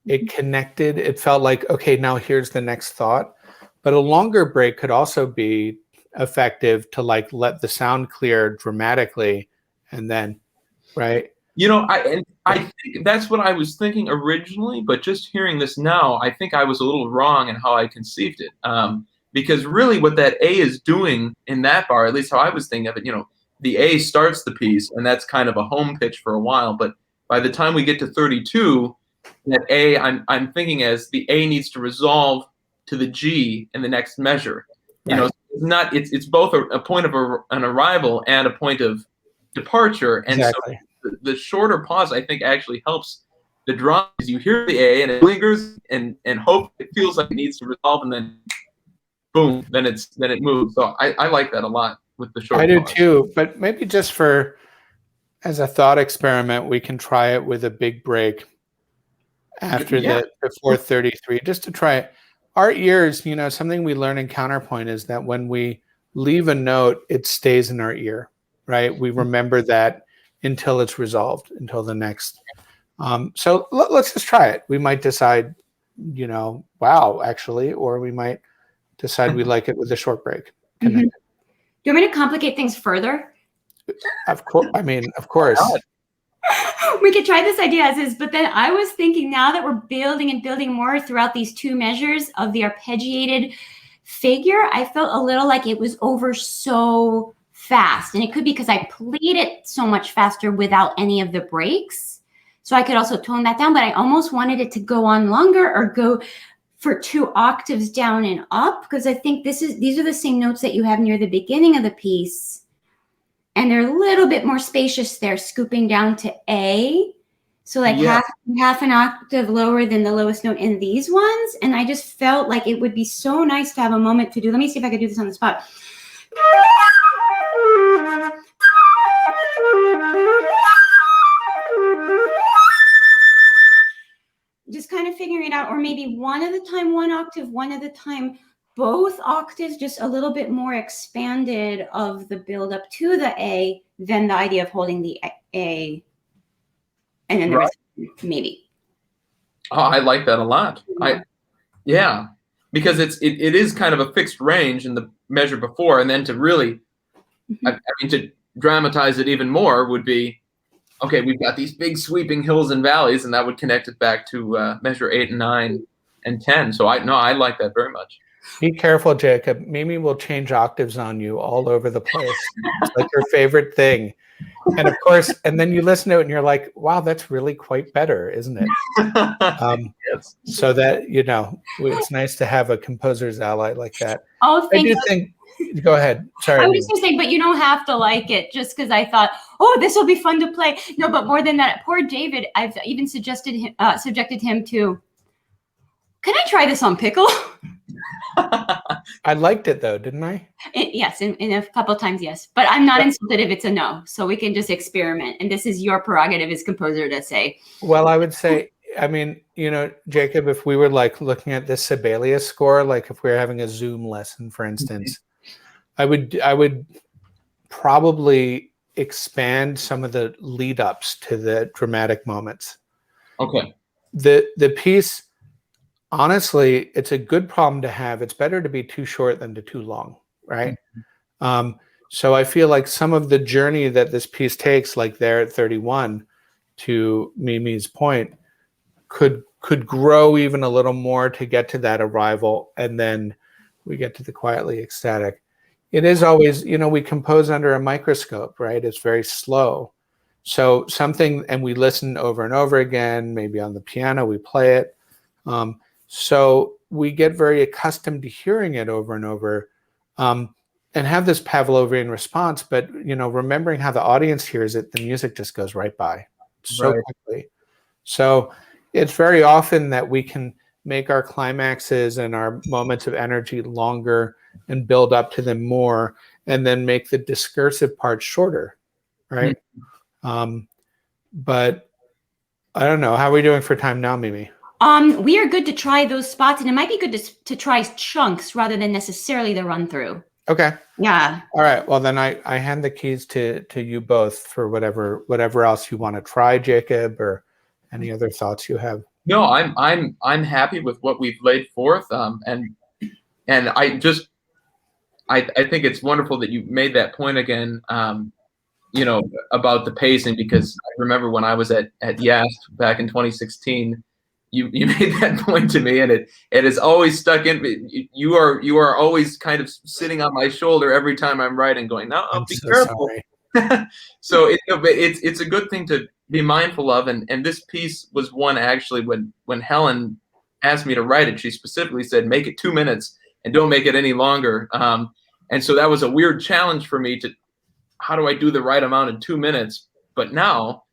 it connected. It felt like, okay, now here's the next thought. But a longer break could also be effective to like let the sound clear dramatically, and then, right? I think that's what I was thinking originally, but just hearing this now, I think I was a little wrong in how I conceived it. Because really what that A is doing in that bar, at least how I was thinking of it, the A starts the piece, and that's kind of a home pitch for a while. But by the time we get to 32, that A, I'm thinking as the A needs to resolve to the G in the next measure. Right. It's both a point of an arrival and a point of departure. And exactly. So the shorter pause, I think, actually helps the drum. You hear the A and it lingers and hope it feels like it needs to resolve, and then boom, then it moves. So I like that a lot with the short pause. I do too, but maybe just as a thought experiment, we can try it with a big break after before 33, just to try it. Our ears, something we learn in counterpoint is that when we leave a note, it stays in our ear, right? We remember that until it's resolved, until the next. So let's just try it. We might decide, wow, actually, or we might decide we like it with a short break. Mm-hmm. Do you want me to complicate things further? Of course. I mean, of course. We could try this idea as is, but then I was thinking now that we're building and building more throughout these two measures of the arpeggiated figure, I felt a little like it was over so fast. And it could be because I played it so much faster without any of the breaks. So I could also tone that down, but I almost wanted it to go on longer or go for 2 octaves down and up, because I think these are the same notes that you have near the beginning of the piece. And they're a little bit more spacious there, scooping down to A. So like half an octave lower than the lowest note in these ones. And I just felt like it would be so nice to have a moment to do. Let me see if I could do this on the spot. figuring it out, or maybe one at a time, one octave, one at a time, both octaves, just a little bit more expanded of the build up to the A than the idea of holding the A and then the rest, maybe. Oh, I like that a lot. Yeah, because it is kind of a fixed range in the measure before, and then to really, I mean, to dramatize it even more would be, okay, we've got these big sweeping hills and valleys, and that would connect it back to measure 8 and 9 and 10. So I like that very much. Be careful, Jacob. Mimi will change octaves on you all over the place. It's like her favorite thing. And of course, and then you listen to it and you're like, wow, that's really quite better, isn't it? Yes. So that, you know, it's nice to have a composer's ally like that. Oh, I do think, go ahead. Sorry. I was just going to say, but you don't have to like it just because I thought, oh, this will be fun to play. No, but more than that, poor David, I've even subjected him to, can I try this on pickle? I liked it though, didn't I? Yes, in a couple of times, yes. But I'm not insulted if it's a no. So we can just experiment. And this is your prerogative as composer to say. Well, I would say, I mean, you know, Jacob, if we were like looking at this Sibelius score, like if we were having a Zoom lesson, for instance, I would probably expand some of the lead ups to the dramatic moments. Okay. The piece, honestly, it's a good problem to have. It's better to be too short than to too long, right? So I feel like some of the journey that this piece takes, like there at 31, to Mimi's point, could grow even a little more to get to that arrival, and then we get to the quietly ecstatic. It is always, you know, we compose under a microscope, right? It's very slow. So something, and we listen over and over again, maybe on the piano, we play it. So we get very accustomed to hearing it over and over, and have this Pavlovian response, but, you know, remembering how the audience hears it, the music just goes right by so quickly. So it's very often that we can make our climaxes and our moments of energy longer and build up to them more, and then make the discursive part shorter, right? But I don't know. How are we doing for time now, Mimi? We are good to try those spots, and it might be good to try chunks rather than necessarily the run through. Okay. Yeah. All right. Well, then I hand the keys to you both for whatever else you want to try, Jacob, or any other thoughts you have. No, I'm happy with what we've laid forth, and I think it's wonderful that you made that point again. You know, about the pacing, because I remember when I was at YASP back in 2016. You made that point to me, and it has always stuck in me. You are always kind of sitting on my shoulder every time I'm writing, going, "No, be so careful." So it's a good thing to be mindful of, and this piece was one actually when Helen asked me to write it, she specifically said, "Make it 2 minutes and don't make it any longer." And so that was a weird challenge for me to, how do I do the right amount in 2 minutes? But now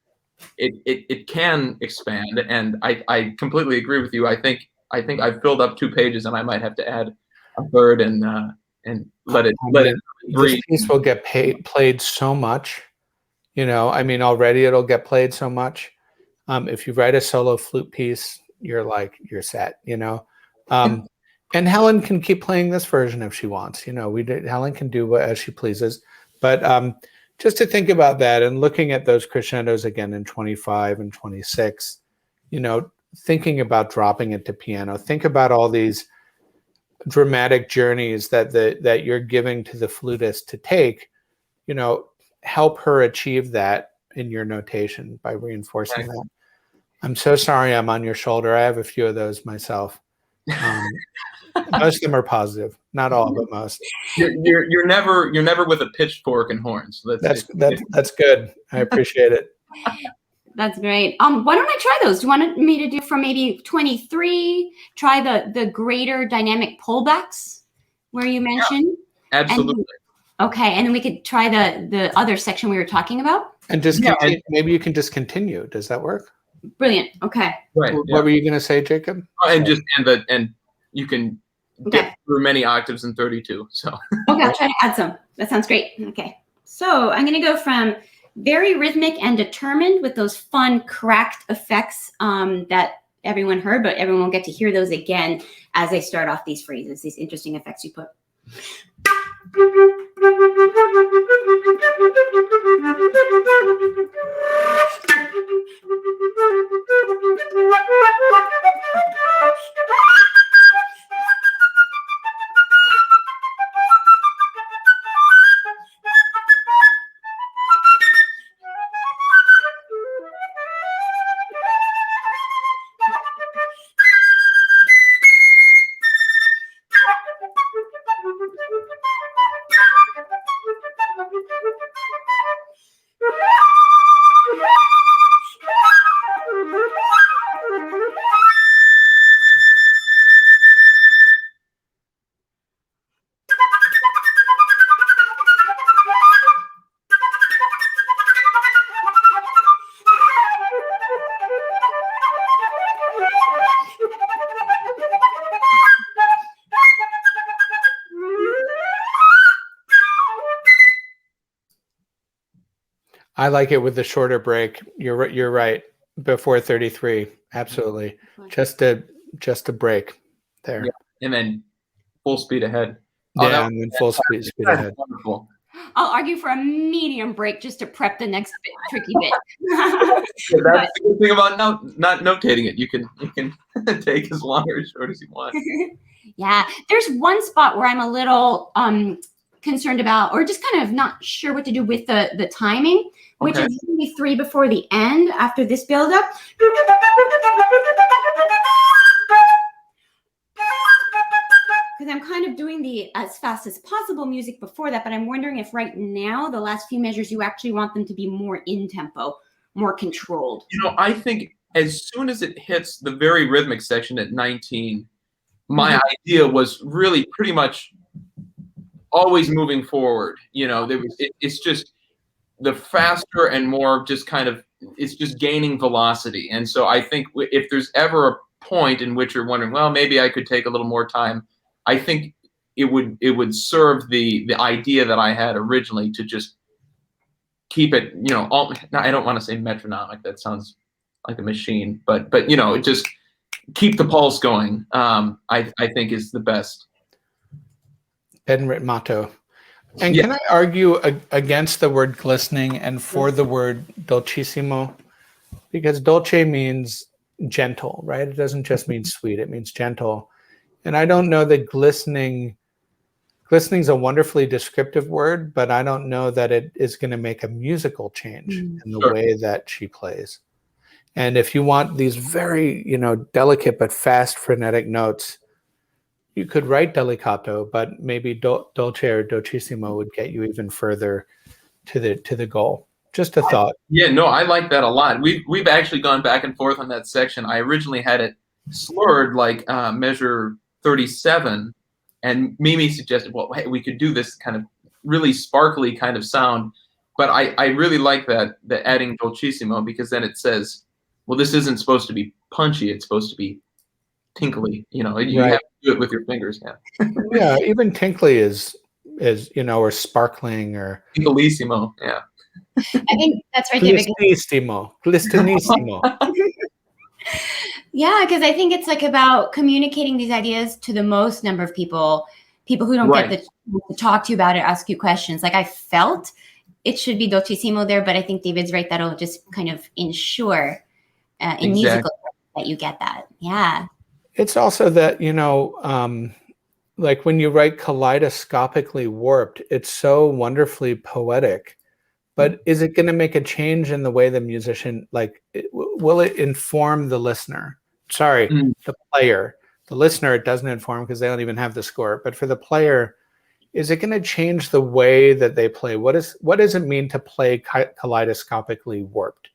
it can expand, and I completely agree with you. I think I've filled up 2 pages, and I might have to add a third and let it breathe. This piece will get played so much, you know. I mean, already it'll get played so much. If you write a solo flute piece, you're set, you know. And Helen can keep playing this version if she wants. You know, Helen can do as she pleases, but just to think about that and looking at those crescendos again in 25 and 26, you know, thinking about dropping it to piano, think about all these dramatic journeys that you're giving to the flutist to take, you know, help her achieve that in your notation by reinforcing that. I'm so sorry I'm on your shoulder. I have a few of those myself. Most of them are positive, not all, but most. You're never with a pitchfork and horns. That's good. I appreciate it. That's great. Why don't I try those? Do you want me to do from maybe 23? Try the greater dynamic pullbacks where you mentioned. Yeah, absolutely. And then we could try the other section we were talking about. And just maybe you can just continue. Does that work? Brilliant. Okay. Right. What were you going to say, Jacob? And you can get through many octaves in 32. So okay, I'll try to add some. That sounds great. Okay. So I'm going to go from very rhythmic and determined with those fun cracked effects that everyone heard, but everyone will get to hear those again as I start off these phrases, these interesting effects you put. I like it with the shorter break. You're right. Before 33, absolutely. Just a break there. Yeah. And then full speed ahead. Yeah, and then full speed ahead. Wonderful. I'll argue for a medium break just to prep the next tricky bit. Yeah, that's the good thing about not notating it. You can take as long or as short as you want. Yeah, there's one spot where I'm a little concerned about, or just kind of not sure what to do with the timing, which is usually 3 before the end after this build up. Because I'm kind of doing the as fast as possible music before that, but I'm wondering if right now, the last few measures, you actually want them to be more in tempo, more controlled. You know, I think as soon as it hits the very rhythmic section at 19, my idea was really pretty much always moving forward. You know, it's just the faster and more just kind of, it's just gaining velocity. And so I think if there's ever a point in which you're wondering, well, maybe I could take a little more time, I think it would serve the idea that I had originally to just keep it, you know, I don't want to say metronomic, that sounds like a machine, but you know, just keep the pulse going. I think is the best. Pen motto. And can I argue against the word glistening and for the word dolcissimo? Because dolce means gentle, right? It doesn't just mean sweet, it means gentle. And I don't know that glistening is a wonderfully descriptive word, but I don't know that it is going to make a musical change in the way that she plays. And if you want these very, you know, delicate but fast frenetic notes, you could write delicato, but maybe dolce or dolcissimo would get you even further to the goal. Just a thought. Yeah, no, I like that a lot. We've actually gone back and forth on that section. I originally had it slurred like measure 37, and Mimi suggested, well, hey, we could do this kind of really sparkly kind of sound. But I really like that adding dolcissimo, because then it says, well, this isn't supposed to be punchy. It's supposed to be tinkly. You know, you have to do it with your fingers. Yeah. Yeah, even tinkly is you know, or sparkling or tinklissimo. Yeah. I think that's right there. Glistenissimo. Yeah, because I think it's like about communicating these ideas to the most number of people who don't get to talk to you about it, ask you questions. Like I felt it should be dolcissimo there, but I think David's right. That'll just kind of ensure in musical that you get that. Yeah. It's also that, you know, like when you write kaleidoscopically warped, it's so wonderfully poetic. But is it going to make a change in the way the musician, like, will it inform the listener? Sorry, the player. The listener, it doesn't inform because they don't even have the score. But for the player, is it going to change the way that they play? What does it mean to play kaleidoscopically warped?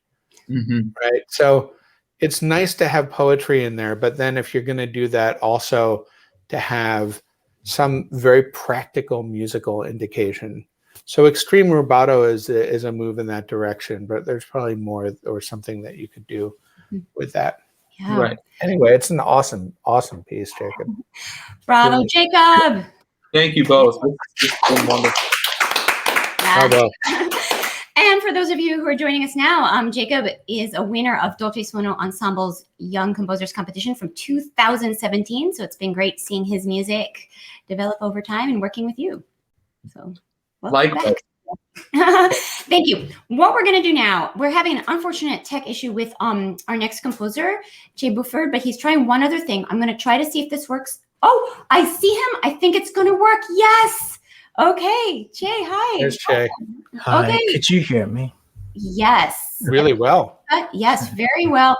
Right? So it's nice to have poetry in there, but then if you're going to do that, also to have some very practical musical indication. So extreme rubato is a move in that direction, but there's probably more or something that you could do with that. Yeah. Right. Anyway, it's an awesome piece, Jacob. Bravo, Jacob. Thank you both. It's been wonderful. Yeah. Bravo. And for those of you who are joining us now, Jacob is a winner of Dolce Suono Ensemble's Young Composers Competition from 2017. So it's been great seeing his music develop over time and working with you. So welcome back. Thank you. What we're going to do now, we're having an unfortunate tech issue with our next composer, Jay Buford, but he's trying one other thing. I'm going to try to see if this works. Oh, I see him. I think it's going to work. Yes. Okay. Jay, hi. There's Jay. Hi. Okay. Could you hear me? Yes. Really well. Yes, very well.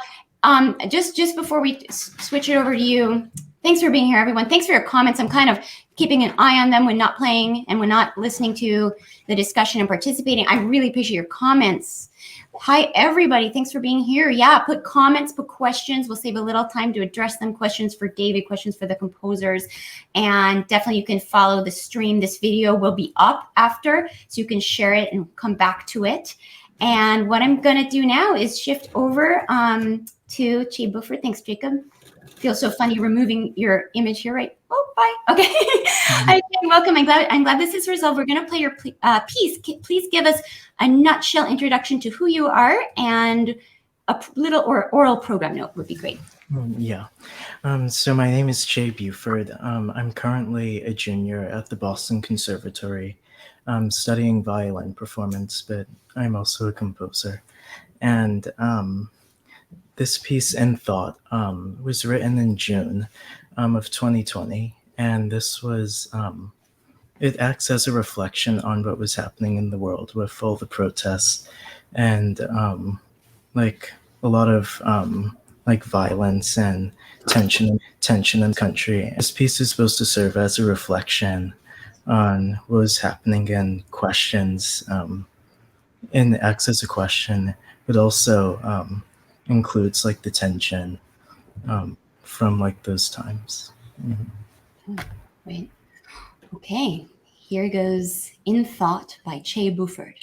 Just before we switch it over to you, thanks for being here, everyone. Thanks for your comments. I'm kind of keeping an eye on them when not playing and when not listening to the discussion and participating. I really appreciate your comments. Hi, everybody. Thanks for being here. Yeah, put comments, put questions. We'll save a little time to address them. Questions for David, questions for the composers. And definitely you can follow the stream. This video will be up after, so you can share it and come back to it. And what I'm going to do now is shift over to Jay Buford. Thanks, Jacob. Feels so funny removing your image here, right? Oh, bye. Okay. Hi, welcome. I'm glad this is resolved. We're going to play your piece. Please give us a nutshell introduction to who you are, and a little oral program note would be great. Yeah. So my name is Jay Buford. I'm currently a junior at the Boston Conservatory. I'm studying violin performance, but I'm also a composer. And this piece, In Thought, was written in June of 2020. And this was, it acts as a reflection on what was happening in the world with all the protests and like a lot of like violence and tension in the country. This piece is supposed to serve as a reflection on what was happening and questions, and acts as a question, but also includes like the tension from like those times. Mm-hmm. Right. Okay, here goes In Thought by Jay Buford.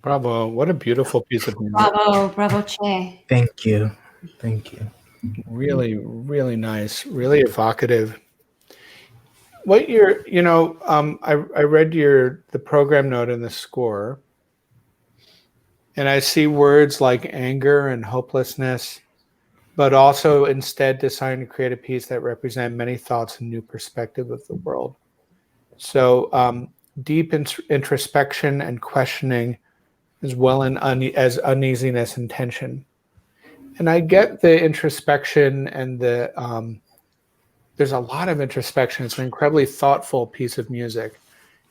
Bravo. What a beautiful piece of music. Bravo, Che. Thank you. Really, really nice. Really evocative. What I read the program note in the score, and I see words like anger and hopelessness, but also instead deciding to create a piece that represent many thoughts and new perspective of the world. So deep introspection and questioning, as well as uneasiness and tension. And I get the introspection and there's a lot of introspection. It's an incredibly thoughtful piece of music.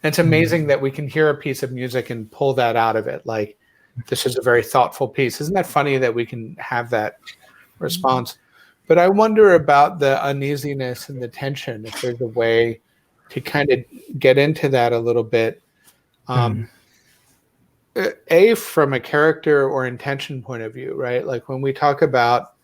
And it's amazing that we can hear a piece of music and pull that out of it. Like, this is a very thoughtful piece. Isn't that funny that we can have that response? But I wonder about the uneasiness and the tension, if there's a way to kind of get into that a little bit. From a character or intention point of view, right? Like when we talk about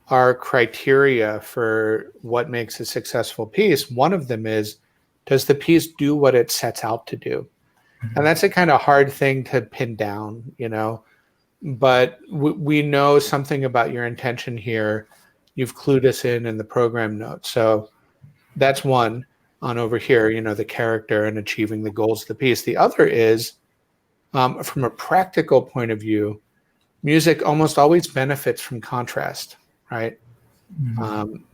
our criteria for what makes a successful piece, one of them is, does the piece do what it sets out to do? And that's a kind of hard thing to pin down, but we know something about your intention here. You've clued us in the program notes. So that's one on over here, the character and achieving the goals of the piece. The other is, from a practical point of view, music almost always benefits from contrast, right?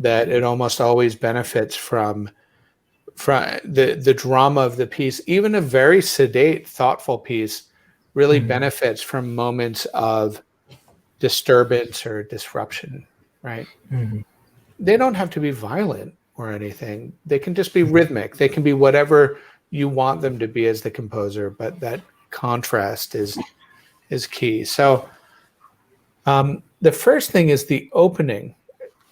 That it almost always benefits from the drama of the piece. Even a very sedate, thoughtful piece really benefits from moments of disturbance or disruption, right? They don't have to be violent or anything. They can just be rhythmic. They can be whatever you want them to be as the composer, but that contrast is key. So the first thing is the opening,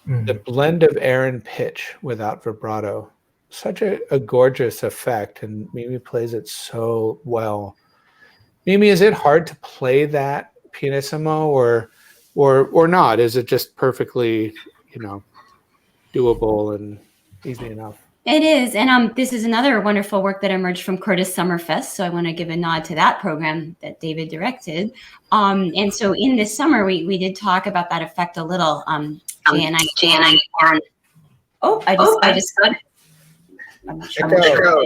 the blend of air and pitch without vibrato. Such a gorgeous effect, and Mimi plays it so well. Mimi, is it hard to play that pianissimo or not? Is it just perfectly, doable and easy enough? It is, and this is another wonderful work that emerged from Curtis Summerfest. So I want to give a nod to that program that David directed. And so in this summer, we did talk about that effect a little. Jay and I. Oh, I just got. I'm not sure.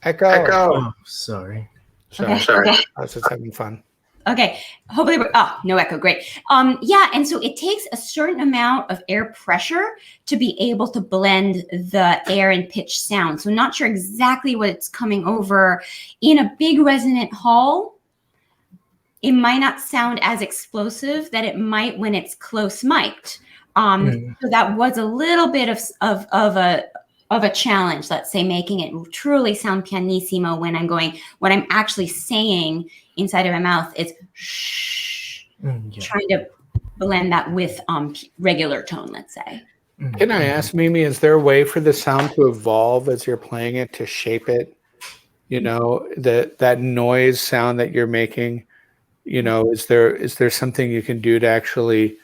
Echo. Oh, sorry. Okay. I was just having fun. Okay, hopefully, no echo, great. Yeah, and so it takes a certain amount of air pressure to be able to blend the air and pitch sound. So I'm not sure exactly what's coming over. In a big resonant hall, it might not sound as explosive that it might when it's close mic'd. So that was a little bit of a challenge, let's say, making it truly sound pianissimo when what I'm actually saying inside of my mouth is shh, trying to blend that with regular tone, let's say. Can I ask, Mimi, is there a way for the sound to evolve as you're playing it, to shape it? That noise sound that you're making, is there something you can do to actually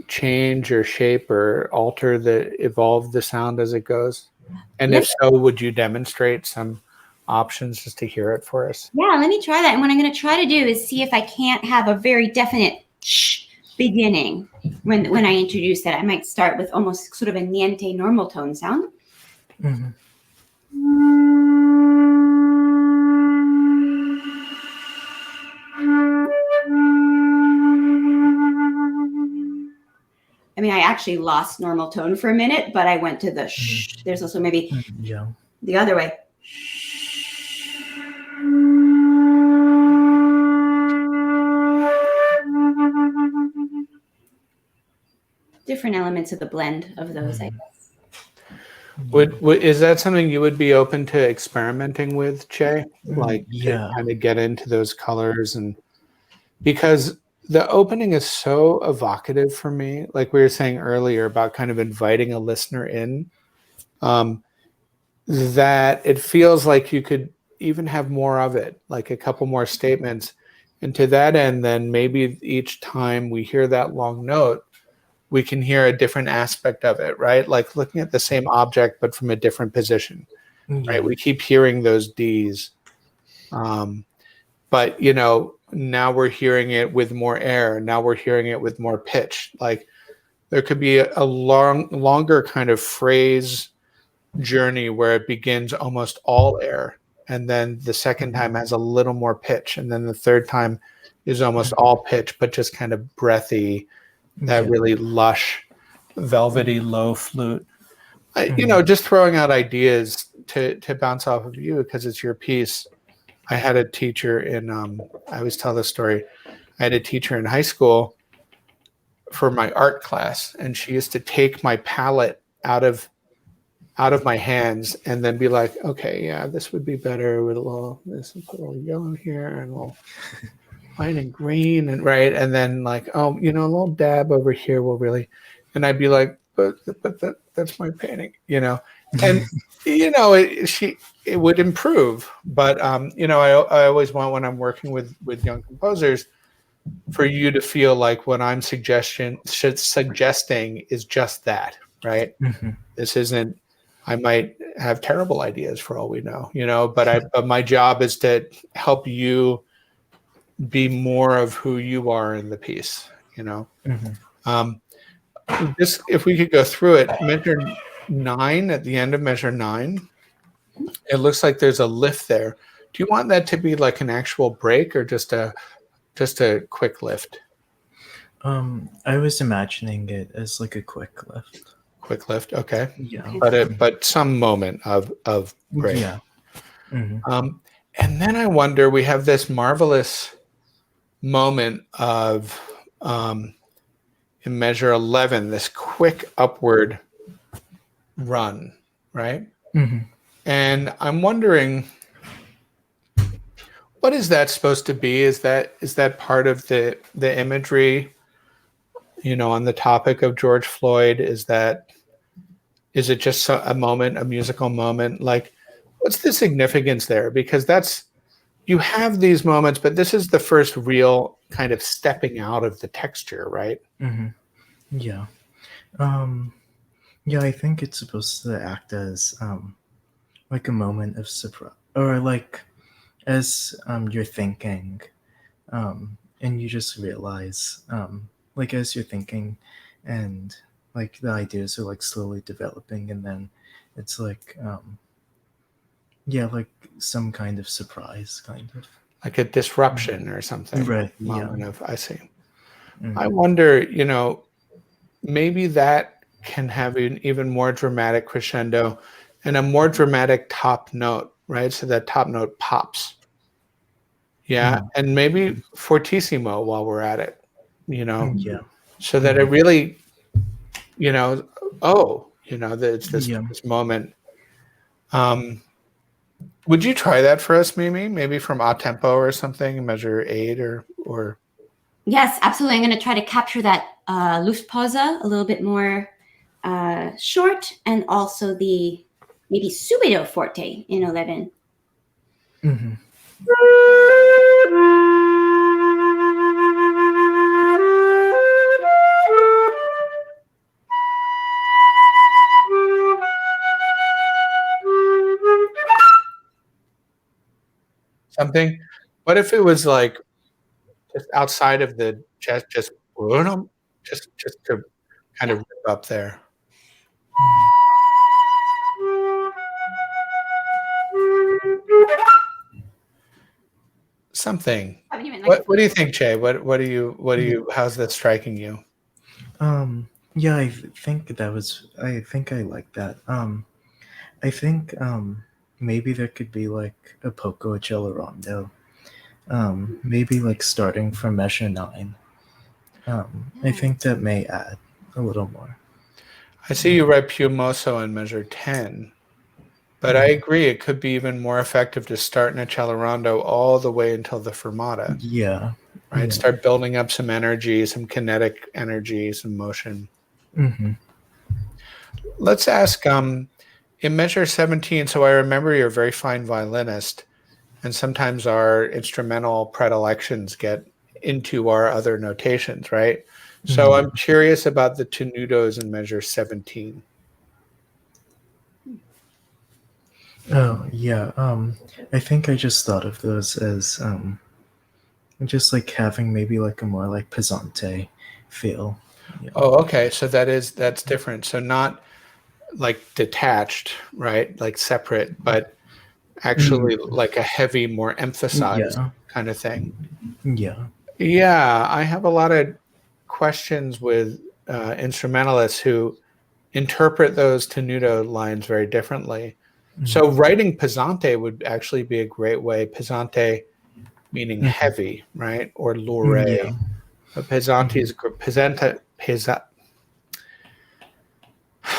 change or shape or evolve the sound as it goes? And if so, would you demonstrate some options just to hear it for us? Yeah, let me try that. And what I'm going to try to do is see if I can't have a very definite shh beginning when I introduce that. I might start with almost sort of a niente normal tone sound. I mean, I actually lost normal tone for a minute, but I went to the shh. There's also maybe the other way. Different elements of the blend of those, I guess. Is that something you would be open to experimenting with, Che? To kind of get into those colors, and because the opening is so evocative for me, like we were saying earlier about kind of inviting a listener in, that it feels like you could even have more of it, like a couple more statements. And to that end, then maybe each time we hear that long note, we can hear a different aspect of it, right? Like looking at the same object, but from a different position, right? We keep hearing those Ds. but now we're hearing it with more air. Now we're hearing it with more pitch. Like there could be a longer kind of phrase journey where it begins almost all air, and then the second time has a little more pitch, and then the third time is almost all pitch, but just kind of breathy, that really lush, velvety low flute. Just throwing out ideas to bounce off of you because it's your piece. I had a teacher in I always tell this story. I had a teacher in high school for my art class, and she used to take my palette out of my hands and then be like, okay, yeah, this would be better with a little yellow here and a little white and green, and right, and then like, oh, a little dab over here will really, and I'd be like, but that's my painting, and it would improve, but I always want, when I'm working with young composers, for you to feel like what I'm suggesting is just that, right? This isn't, I might have terrible ideas for all we know, but my job is to help you be more of who you are in the piece, Just if we could go through it, measure 9, at the end of measure 9, it looks like there's a lift there. Do you want that to be like an actual break or just a quick lift? I was imagining it as like a quick lift. Quick lift, okay. Yeah. But some moment of break. Yeah. And then I wonder, we have this marvelous moment of in measure 11, this quick upward run, right? And I'm wondering, what is that supposed to be? Is that part of the imagery, on the topic of George Floyd? Is it just a moment, a musical moment? Like, what's the significance there? Because you have these moments, but this is the first real kind of stepping out of the texture, right? Yeah. Yeah, I think it's supposed to act as like a moment of surprise, or like as you're thinking, and you just realize, like as you're thinking, and like the ideas are like slowly developing, and then it's like like some kind of surprise, kind of like a disruption or something, right? Moment of, I see. I wonder, maybe that can have an even more dramatic crescendo and a more dramatic top note, right? So that top note pops. Yeah. And maybe fortissimo while we're at it, so that it really, it's this moment. Would you try that for us, Mimi? Maybe from a tempo or something, measure 8 or. Yes, absolutely. I'm going to try to capture that Luftpause a little bit more short, and also the maybe subito forte in 11. Something. What if it was like just outside of the chest, just to kind of rip up there? Something. What do you think, Che? What do you? How's that striking you? Yeah, I think I like that. I think maybe there could be like a poco accelerando. Maybe like starting from measure 9. I think that may add a little more. I see you write piumoso in measure 10, but I agree it could be even more effective to start in a accelerando all the way until the fermata. Yeah. Right. Yeah. Start building up some energy, some kinetic energy, some motion. Let's ask in measure 17. So I remember you're a very fine violinist, and sometimes our instrumental predilections get into our other notations, right? So I'm curious about the tenutos in measure 17. Oh, yeah. I think I just thought of those as just like having maybe like a more like pesante feel. Yeah. Oh, okay. So that's different. So not like detached, right? Like separate, but actually like a heavy, more emphasized kind of thing. Yeah. Yeah, I have a lot of questions with instrumentalists who interpret those tenuto lines very differently. So writing pesante would actually be a great way. Pesante meaning heavy, right? Or loure. Yeah. But pesante is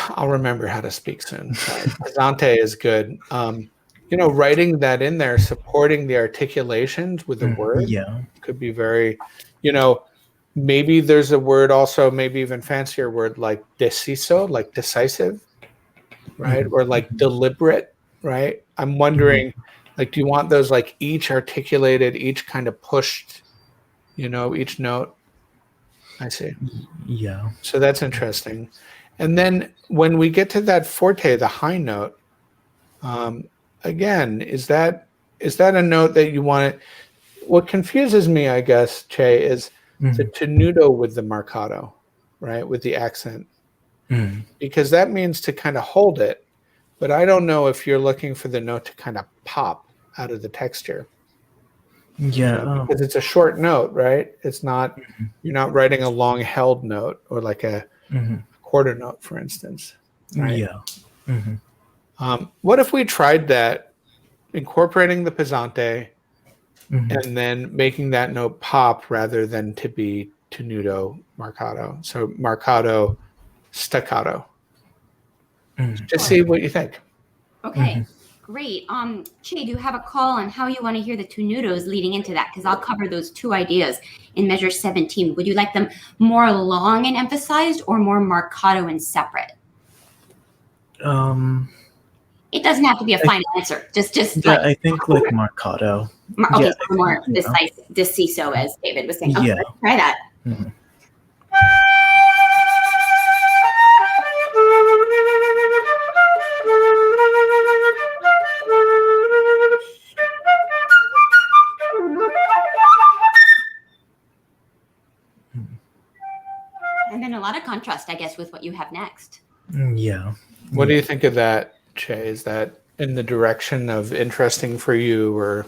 I'll remember how to speak soon. Sorry. Pesante is good. Writing that in there, supporting the articulations with the word could be very, maybe there's a word also, maybe even fancier word like deciso, like decisive, right? Or like deliberate, right? I'm wondering, like, do you want those like each articulated, each kind of pushed, each note? I see. Yeah. So that's interesting. And then when we get to that forte, the high note, again, is that a note that you want to? What confuses me, I guess, Che, is the tenuto with the marcato, right, with the accent, because that means to kind of hold it, but I don't know if you're looking for the note to kind of pop out of the texture. Yeah. Because it's a short note, right? It's not. You're not writing a long held note or like a quarter note, for instance. Right? Yeah. What if we tried that, incorporating the pesante and then making that note pop rather than to be tenuto marcato? So marcato staccato. Just see what you think. Okay, great. Che, do you have a call on how you want to hear the tenutos leading into that? Because I'll cover those two ideas in measure 17. Would you like them more long and emphasized or more marcato and separate? It doesn't have to be a final answer. Just yeah, I think like marcato. Okay, yeah, so more deciso, as David was saying. Okay, Yeah. let's try that. And then a lot of contrast, I guess, with what you have next. Yeah. What do you think of that, Che? Is that in the direction of interesting for you, or?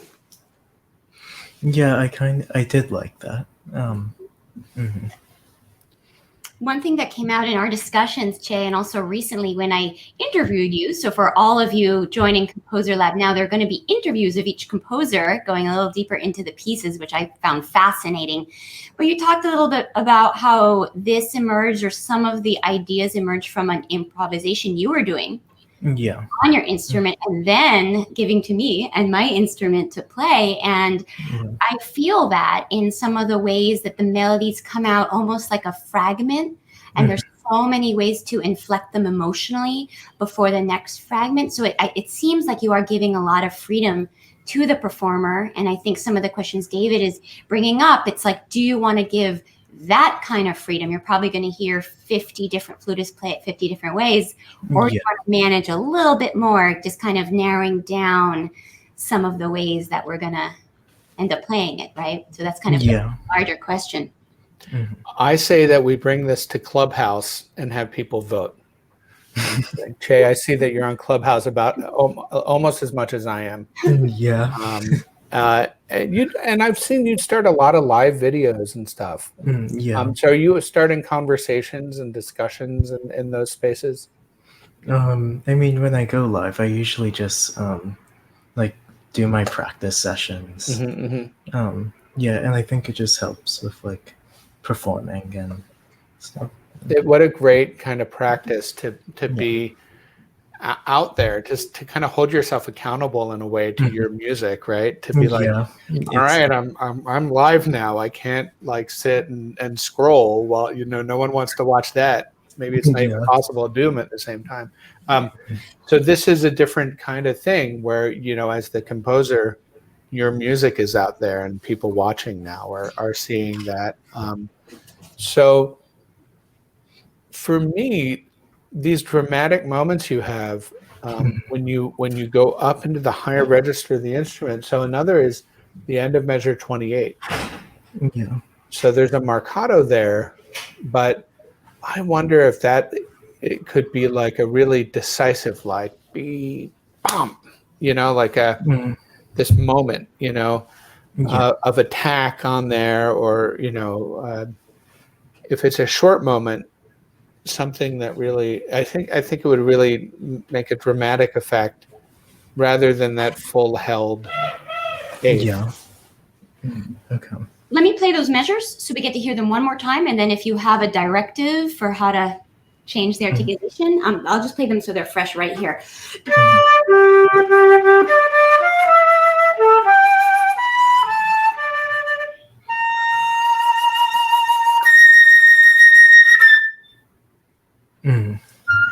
Yeah, I did like that. One thing that came out in our discussions, Che, and also recently when I interviewed you, so for all of you joining ComposerLab now, there are going to be interviews of each composer going a little deeper into the pieces, which I found fascinating. But you talked a little bit about how this emerged, or some of the ideas emerged from an improvisation you were doing Yeah. on your instrument, and then giving to me and my instrument to play. And I feel that in some of the ways that the melodies come out almost like a fragment, and there's so many ways to inflect them emotionally before the next fragment. So it seems like you are giving a lot of freedom to the performer. And I think some of the questions David is bringing up, it's like, do you want to give that kind of freedom? You're probably going to hear 50 different flutists play it 50 different ways, or you want to manage a little bit more, just kind of narrowing down some of the ways that we're going to end up playing it, right? So that's kind of a larger question. I say that we bring this to Clubhouse and have people vote. Che, I see that you're on Clubhouse about almost as much as I am. Yeah. And I've seen you start a lot of live videos and stuff. So are you starting conversations and discussions in those spaces? I mean, when I go live, I usually just like do my practice sessions. Yeah, and I think it just helps with like performing and stuff. What a great kind of practice to be out there, just to kind of hold yourself accountable in a way to your music, right? To be like, all right, I'm live now. I can't like sit and scroll while no one wants to watch that. Maybe it's not even possible to do them at the same time. So this is a different kind of thing where as the composer, your music is out there and people watching now are seeing that. So for me, these dramatic moments you have when you go up into the higher register of the instrument. So another is the end of measure 28. Yeah. So there's a marcato there, but I wonder if it could be like a really decisive, like be bump, like Mm, this moment, yeah. of attack on there, or if it's a short moment, something that really, I think it would really make a dramatic effect rather than that full held eighth. Yeah. Okay. Let me play those measures so we get to hear them one more time. And then if you have a directive for how to change the articulation, I'll just play them so they're fresh right here. Mm.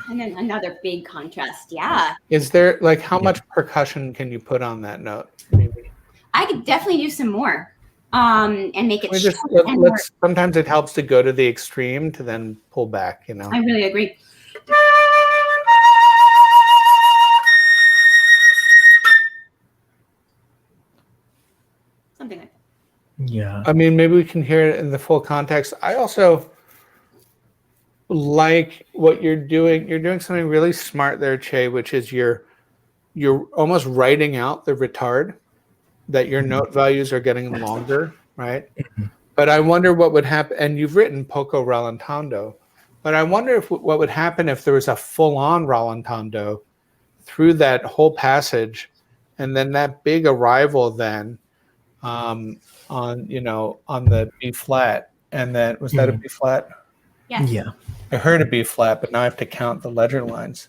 And then another big contrast. Yeah. Is there how much percussion can you put on that note? Maybe. I could definitely do some more. And make it short and more. Sometimes it helps to go to the extreme to then pull back, I really agree. Something like that. Yeah. I mean, maybe we can hear it in the full context. I also like what you're doing. You're doing something really smart there, Che, which is you're almost writing out the retard, that your note values are getting longer, right? But I wonder what would happen, and you've written poco rallentando, but I wonder what would happen if there was a full-on rallentando through that whole passage, and then that big arrival then on the B flat, and then was that a B flat? Yes. Yeah. I heard a B flat, but now I have to count the ledger lines.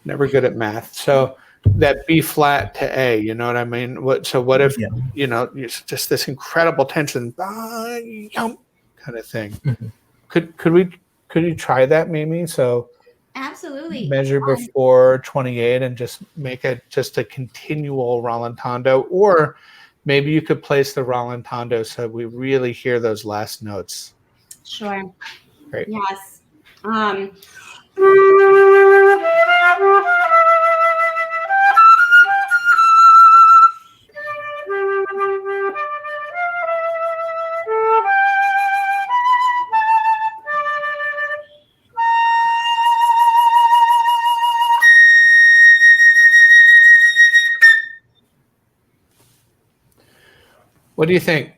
Never good at math. So that B flat to A, you know what I mean? What if, it's just this incredible tension, kind of thing. Mm-hmm. Could you try that, Mimi? So Absolutely. measure before 28 and just make it just a continual rallentando, or maybe you could place the rallentando so we really hear those last notes. Sure. Great. Yes. What do you think?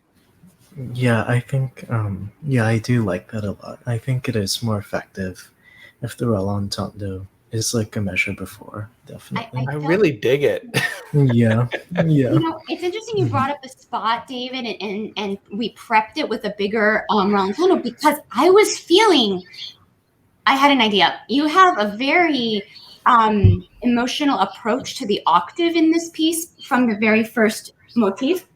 Yeah, I think, I do like that a lot. I think it is more effective if the rallentando is like a measure before, definitely. I really dig it. Yeah. It's interesting you brought up the spot, David, and we prepped it with a bigger rallentando because I was feeling, I had an idea. You have a very emotional approach to the octave in this piece from the very first motif.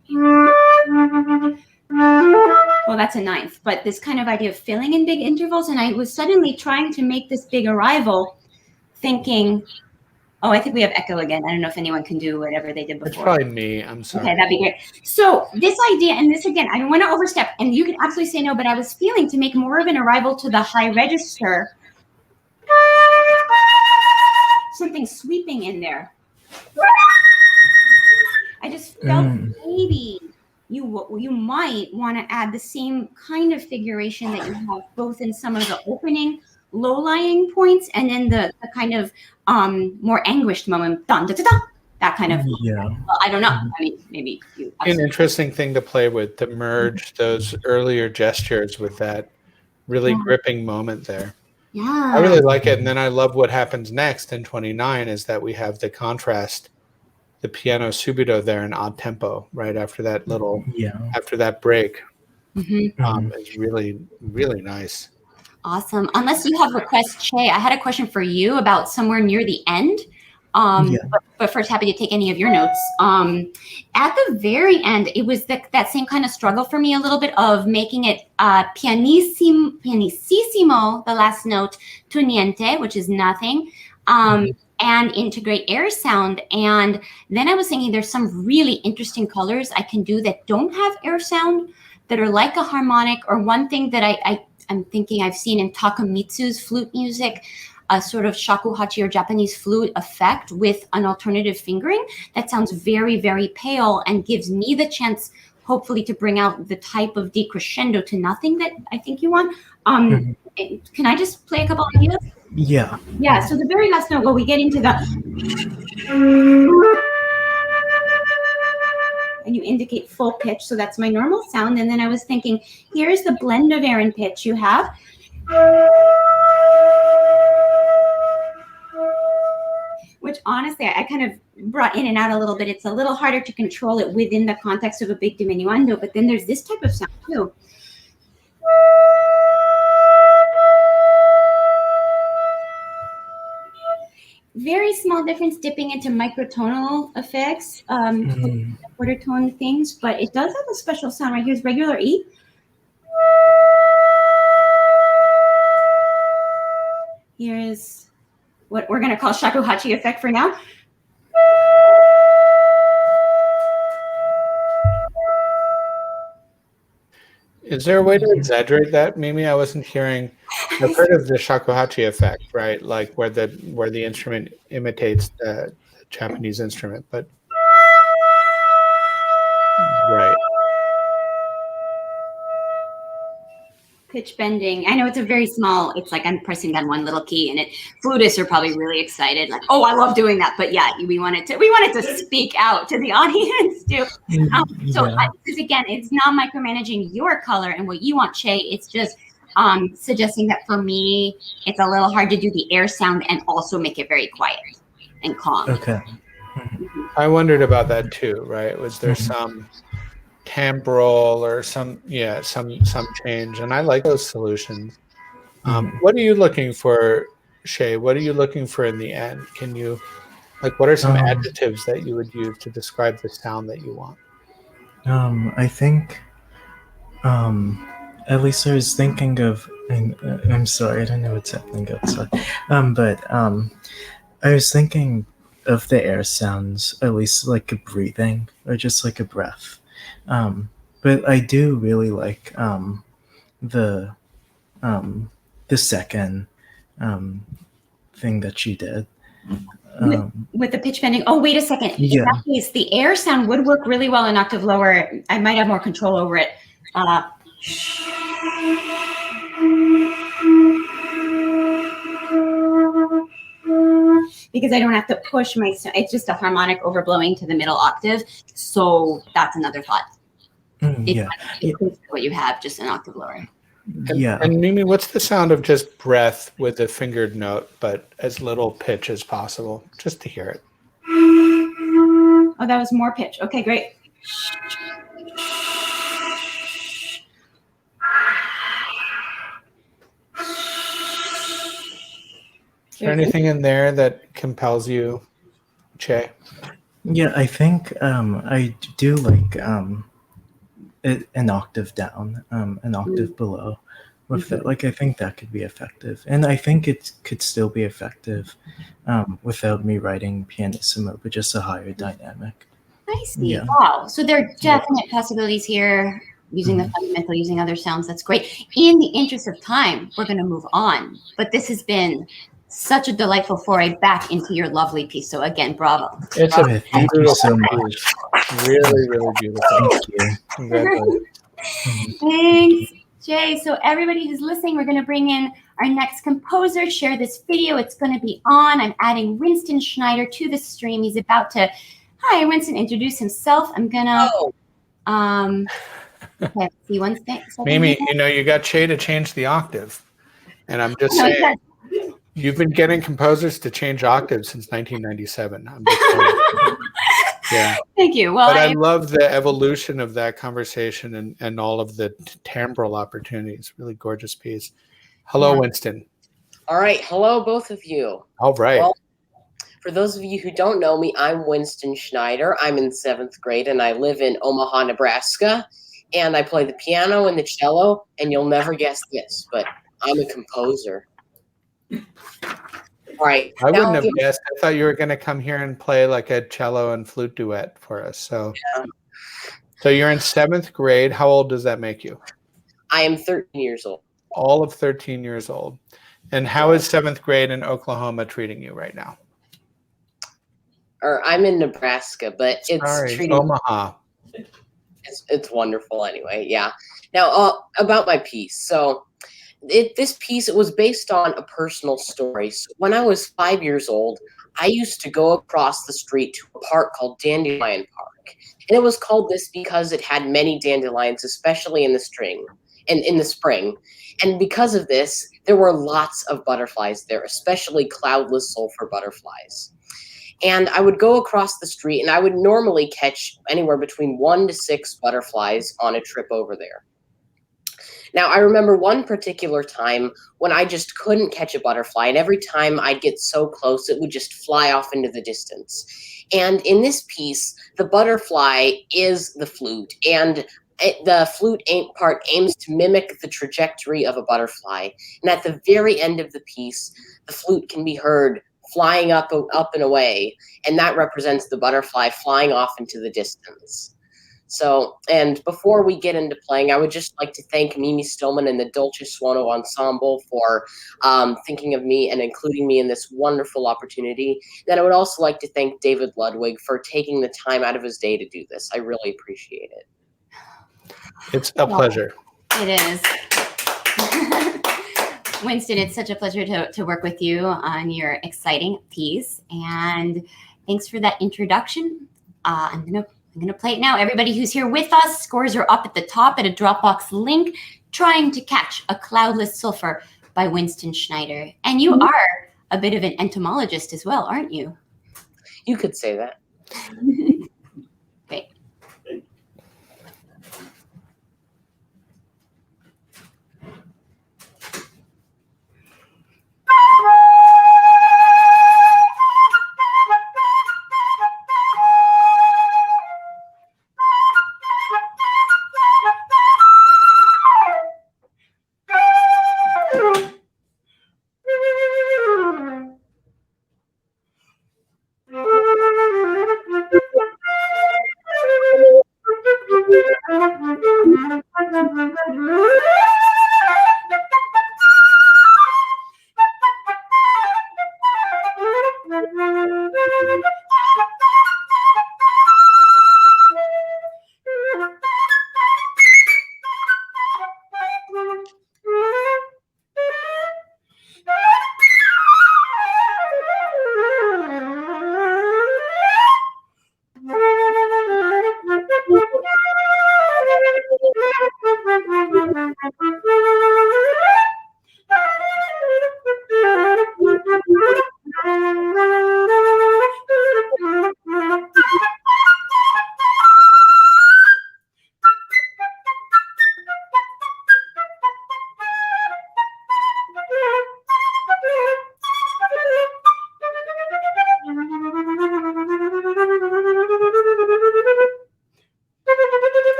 Well, that's a ninth, but this kind of idea of filling in big intervals. And I was suddenly trying to make this big arrival thinking, oh, I think we have echo again. I don't know if anyone can do whatever they did before. It's probably me. I'm sorry. Okay, that'd be great. So this idea, and this again, I don't want to overstep, and you can absolutely say no, but I was feeling to make more of an arrival to the high register. Something sweeping in there. I just felt maybe you might want to add the same kind of figuration that you have both in some of the opening low-lying points and then the kind of more anguished moment, dun, da, da, da, that kind of. Yeah. Well, I don't know. I mean, maybe you. An interesting thing to play with, to merge those earlier gestures with that really gripping moment there. Yeah. I really like it. And then I love what happens next in 29 is that we have the contrast, the piano subito there in odd tempo right after that little, after that break. It's really, really nice. Awesome. Unless you have requests, Che, I had a question for you about somewhere near the end. But first, happy to take any of your notes. At the very end, it was that same kind of struggle for me a little bit of making it pianissimo, the last note, to niente, which is nothing, and integrate air sound. And then I was thinking there's some really interesting colors I can do that don't have air sound, that are like a harmonic, or one thing that I'm thinking I've seen in Takamitsu's flute music, a sort of shakuhachi or Japanese flute effect with an alternative fingering that sounds very, very pale and gives me the chance, hopefully to bring out the type of decrescendo to nothing that I think you want. Can I just play a couple ideas? Yeah. Yeah, so the very last note, where we get into the, and you indicate full pitch, so that's my normal sound. And then I was thinking, here's the blend of air and pitch you have. Which honestly, I kind of brought in and out a little bit. It's a little harder to control it within the context of a big diminuendo, but then there's this type of sound too. Very small difference dipping into microtonal effects, quarter tone things, but it does have a special sound. Right here's regular E. Here's what we're going to call shakuhachi effect for now. Is there a way to exaggerate that? Mimi, I wasn't hearing. I've heard of the shakuhachi effect, right? Like where the instrument imitates the Japanese instrument, but right. Pitch bending. I know it's a very small, it's like I'm pressing down one little key, and flutists are probably really excited, like, oh, I love doing that. But yeah, we want it to speak out to the audience too. Because again, it's not micromanaging your color and what you want, Che. It's just suggesting that for me, it's a little hard to do the air sound and also make it very quiet and calm. Okay. I wondered about that too, right? Was there some timbral or some change? And I like those solutions. What are you looking for, Shay? What are you looking for in the end? Can you, like, what are some adjectives that you would use to describe the sound that you want? I think, at least I was thinking of, and I'm sorry, I don't know what's happening outside, but I was thinking of the air sounds, at least like a breathing or just like a breath. But I do really like the second thing that she did. With the pitch bending. Oh, wait a second. Yeah. In that case, the air sound would work really well an octave lower. I might have more control over it. Because I don't have to push my, it's just a harmonic overblowing to the middle octave. So that's another thought. It's what you have, just an octave lower. And Mimi, what's the sound of just breath with a fingered note, but as little pitch as possible, just to hear it? Oh, that was more pitch. Okay, great. Is there anything in there that compels you, Che? Yeah, I think I do like an octave down, an octave below. With that, like, I think that could be effective, and I think it could still be effective without me writing pianissimo, but just a higher dynamic. I see. Yeah. Wow. So there are definite possibilities here. Using the fundamental, using other sounds. That's great. In the interest of time, we're going to move on. But this has been such a delightful foray back into your lovely piece. So again, bravo. It's bravo. Thank you so much. Really, really beautiful. Thank you. Congratulations. Thanks, Jay. So everybody who's listening, we're going to bring in our next composer, share this video. It's going to be on. I'm adding Winston Schneider to the stream. He's about to, hi, Winston, introduce himself. I'm going to, okay, see one thing. Mimi, you got Che to change the octave. And I'm just saying, you've been getting composers to change octaves since 1997. I'm just saying. Yeah. Thank you. Well, but I love the evolution of that conversation and all of the timbral opportunities. Really gorgeous piece. Hello, Winston. All right. Hello, both of you. All right. Well, for those of you who don't know me, I'm Winston Schneider. I'm in 7th grade, and I live in Omaha, Nebraska. And I play the piano and the cello, and you'll never guess this, but I'm a composer. All right. I wouldn't have guessed. I thought you were going to come here and play like a cello and flute duet for us. So, So you're in 7th grade. How old does that make you? I am 13 years old. All of 13 years old. And how is 7th grade in Oklahoma treating you right now? Or I'm in Nebraska, but it's treating Omaha. It's wonderful anyway. Yeah. Now, about my piece. So, this piece, it was based on a personal story. So when I was 5 years old, I used to go across the street to a park called Dandelion Park, and it was called this because it had many dandelions, especially in the spring. And because of this, there were lots of butterflies there, especially cloudless sulfur butterflies. And I would go across the street, and I would normally catch anywhere between 1 to 6 butterflies on a trip over there. Now, I remember one particular time when I just couldn't catch a butterfly, and every time I'd get so close, it would just fly off into the distance. And in this piece, the butterfly is the flute, and the flute part aims to mimic the trajectory of a butterfly. And at the very end of the piece, the flute can be heard flying up and away, and that represents the butterfly flying off into the distance. So, and before we get into playing, I would just like to thank Mimi Stillman and the Dolce Suono Ensemble for thinking of me and including me in this wonderful opportunity. Then I would also like to thank David Ludwig for taking the time out of his day to do this. I really appreciate it. It's a pleasure. It is. Winston, it's such a pleasure to work with you on your exciting piece. And thanks for that introduction. I'm gonna play it now. Everybody who's here with us, scores are up at the top at a Dropbox link, Trying to Catch a Cloudless Sulfur by Winston Schneider. And you are a bit of an entomologist as well, aren't you? You could say that. Great.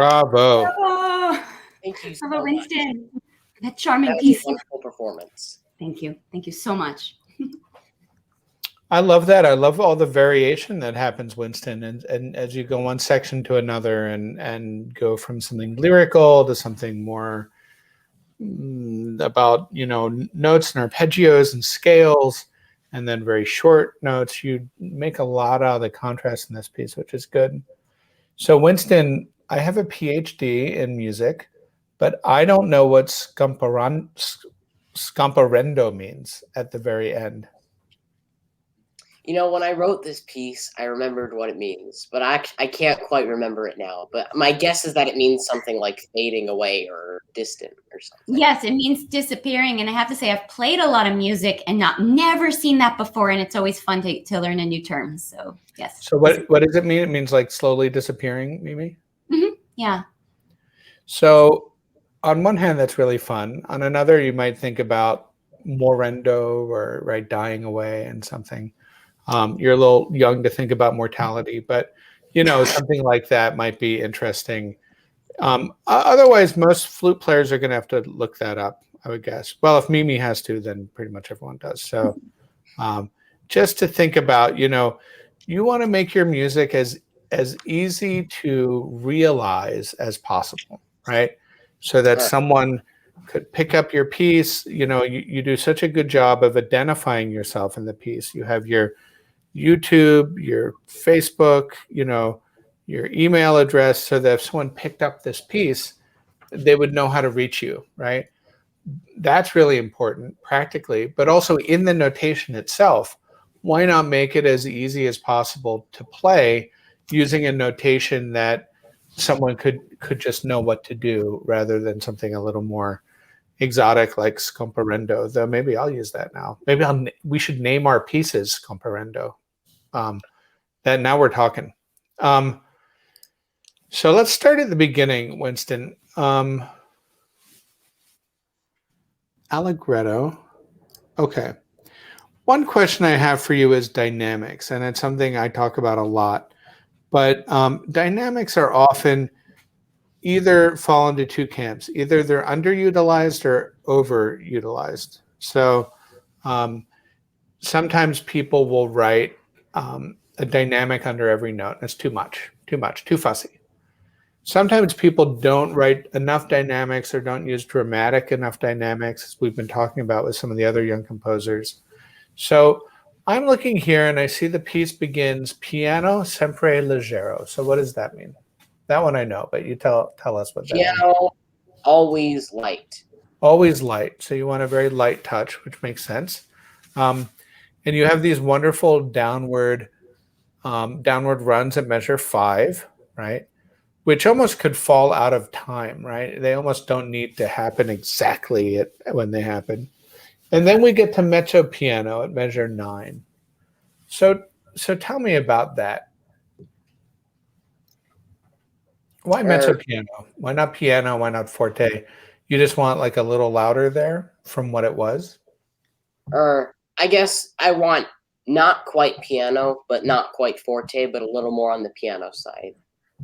Bravo. Oh, Thank you so bravo, much. Winston. That That charming was a piece. wonderful performance. Thank you. Thank you so much. I love that. I love all the variation that happens, Winston, and as you go one section to another and go from something lyrical to something more about, you know, notes and arpeggios and scales, and then very short notes. You make a lot out of the contrast in this piece, which is good. So Winston, I have a PhD in music, but I don't know what scomparendo means at the very end. You know, when I wrote this piece, I remembered what it means, but I can't quite remember it now. But my guess is that it means something like fading away or distant or something. Yes, it means disappearing. And I have to say, I've played a lot of music and never seen that before. And it's always fun to learn a new term. So yes. So what does it mean? It means like slowly disappearing, maybe? Mm-hmm. Yeah. So on one hand, that's really fun. On another, you might think about morendo or right dying away and something. You're a little young to think about mortality, but you know, something like that might be interesting. Otherwise, most flute players are going to have to look that up, I would guess. Well, if Mimi has to, then pretty much everyone does. So just to think about, you know, you want to make your music as easy to realize as possible, right? So that someone could pick up your piece. You know, you do such a good job of identifying yourself in the piece. You have your YouTube, your Facebook, you know, your email address, so that if someone picked up this piece, they would know how to reach you, right? That's really important practically, but also in the notation itself, why not make it as easy as possible to play using a notation that someone could just know what to do rather than something a little more exotic like scomparendo, though maybe I'll use that now. Maybe we should name our pieces scomparendo. That now we're talking. So let's start at the beginning, Winston. Allegretto. Okay. One question I have for you is dynamics, and it's something I talk about a lot. But dynamics are often either fall into two camps. Either they're underutilized or overutilized. So sometimes people will write a dynamic under every note. That's too much, too fussy. Sometimes people don't write enough dynamics or don't use dramatic enough dynamics, as we've been talking about with some of the other young composers. So I'm looking here and I see the piece begins piano sempre leggero. So what does that mean? That one I know, but you tell us what that means. Piano, always light. Always light. So you want a very light touch, which makes sense. And you have these wonderful downward runs at measure 5, right? Which almost could fall out of time, right? They almost don't need to happen exactly when they happen. And then we get to mezzo piano at measure 9. So tell me about that. Why mezzo piano? Why not piano? Why not forte? You just want like a little louder there from what it was? I guess I want not quite piano, but not quite forte, but a little more on the piano side.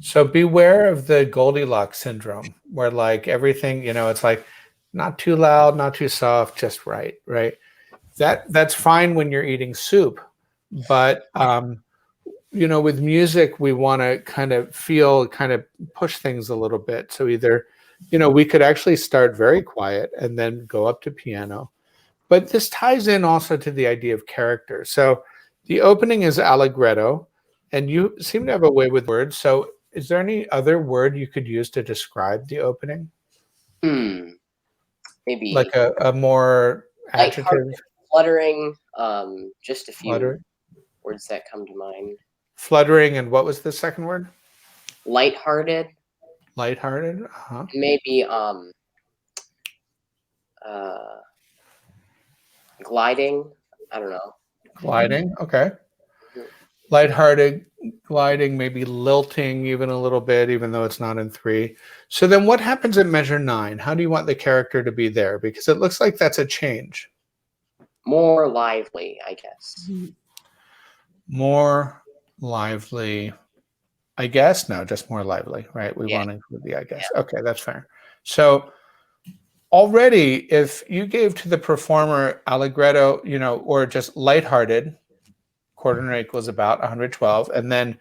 So beware of the Goldilocks syndrome, where like everything, you know, it's like not too loud, not too soft, just right? That's fine when you're eating soup, but you know, with music, we want to kind of push things a little bit. So either, you know, we could actually start very quiet and then go up to piano, but this ties in also to the idea of character. So the opening is allegretto, and you seem to have a way with words. So is there any other word you could use to describe the opening? Maybe like a more adjective. Fluttering. Just a few Fluttering. words that come to mind. Fluttering, and what was the second word? Lighthearted. Lighthearted. Uh-huh. Maybe gliding. I don't know. Gliding. Okay. Lighthearted, gliding, maybe lilting even a little bit, even though it's not in 3. So then what happens at measure 9? How do you want the character to be there? Because it looks like that's a change. More lively, I guess. More lively. I guess? No, just more lively, right? We Yeah. want to include the I guess. Okay, that's fair. So already, if you gave to the performer allegretto, or just lighthearted, quarter note equals about 112, and then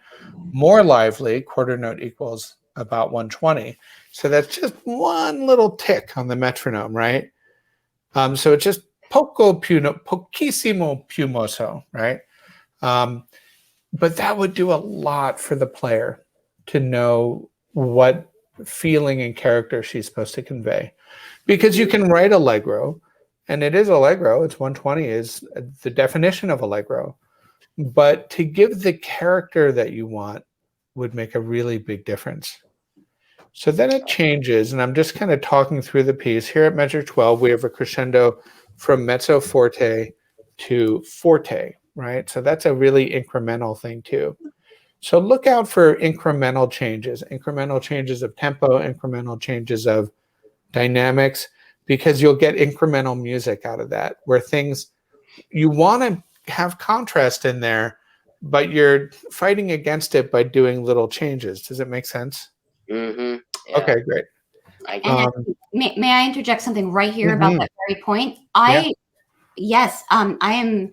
more lively, quarter note equals about 120. So that's just one little tick on the metronome, right? So it's just pochissimo più mosso, right? But that would do a lot for the player to know what feeling and character she's supposed to convey. Because you can write allegro, and it is allegro, it's 120 is the definition of allegro. But to give the character that you want would make a really big difference. So then it changes, and I'm just kind of talking through the piece. Here at measure 12, we have a crescendo from mezzo forte to forte, right? So that's a really incremental thing too. So look out for incremental changes of tempo, incremental changes of dynamics, because you'll get incremental music out of that, where things, you want to have contrast in there, but you're fighting against it by doing little changes. Does it make sense? Mm-hmm. Yeah. Okay, great. And may I interject something right here about that very point? I am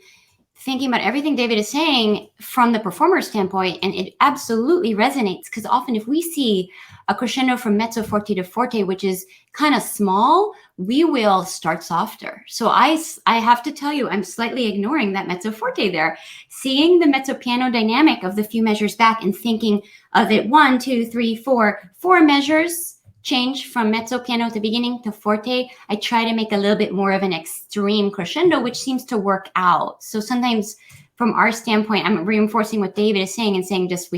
thinking about everything David is saying from the performer standpoint, and it absolutely resonates, because often if we see a crescendo from mezzo forte to forte, which is kind of small, we will start softer. So I have to tell you, I'm slightly ignoring that mezzo forte there, seeing the mezzo piano dynamic of the few measures back and thinking of it 1, 2, 3, 4 measures change from mezzo piano at the beginning to forte. I try to make a little bit more of an extreme crescendo, which seems to work out. So sometimes from our standpoint, I'm reinforcing what David is saying and saying just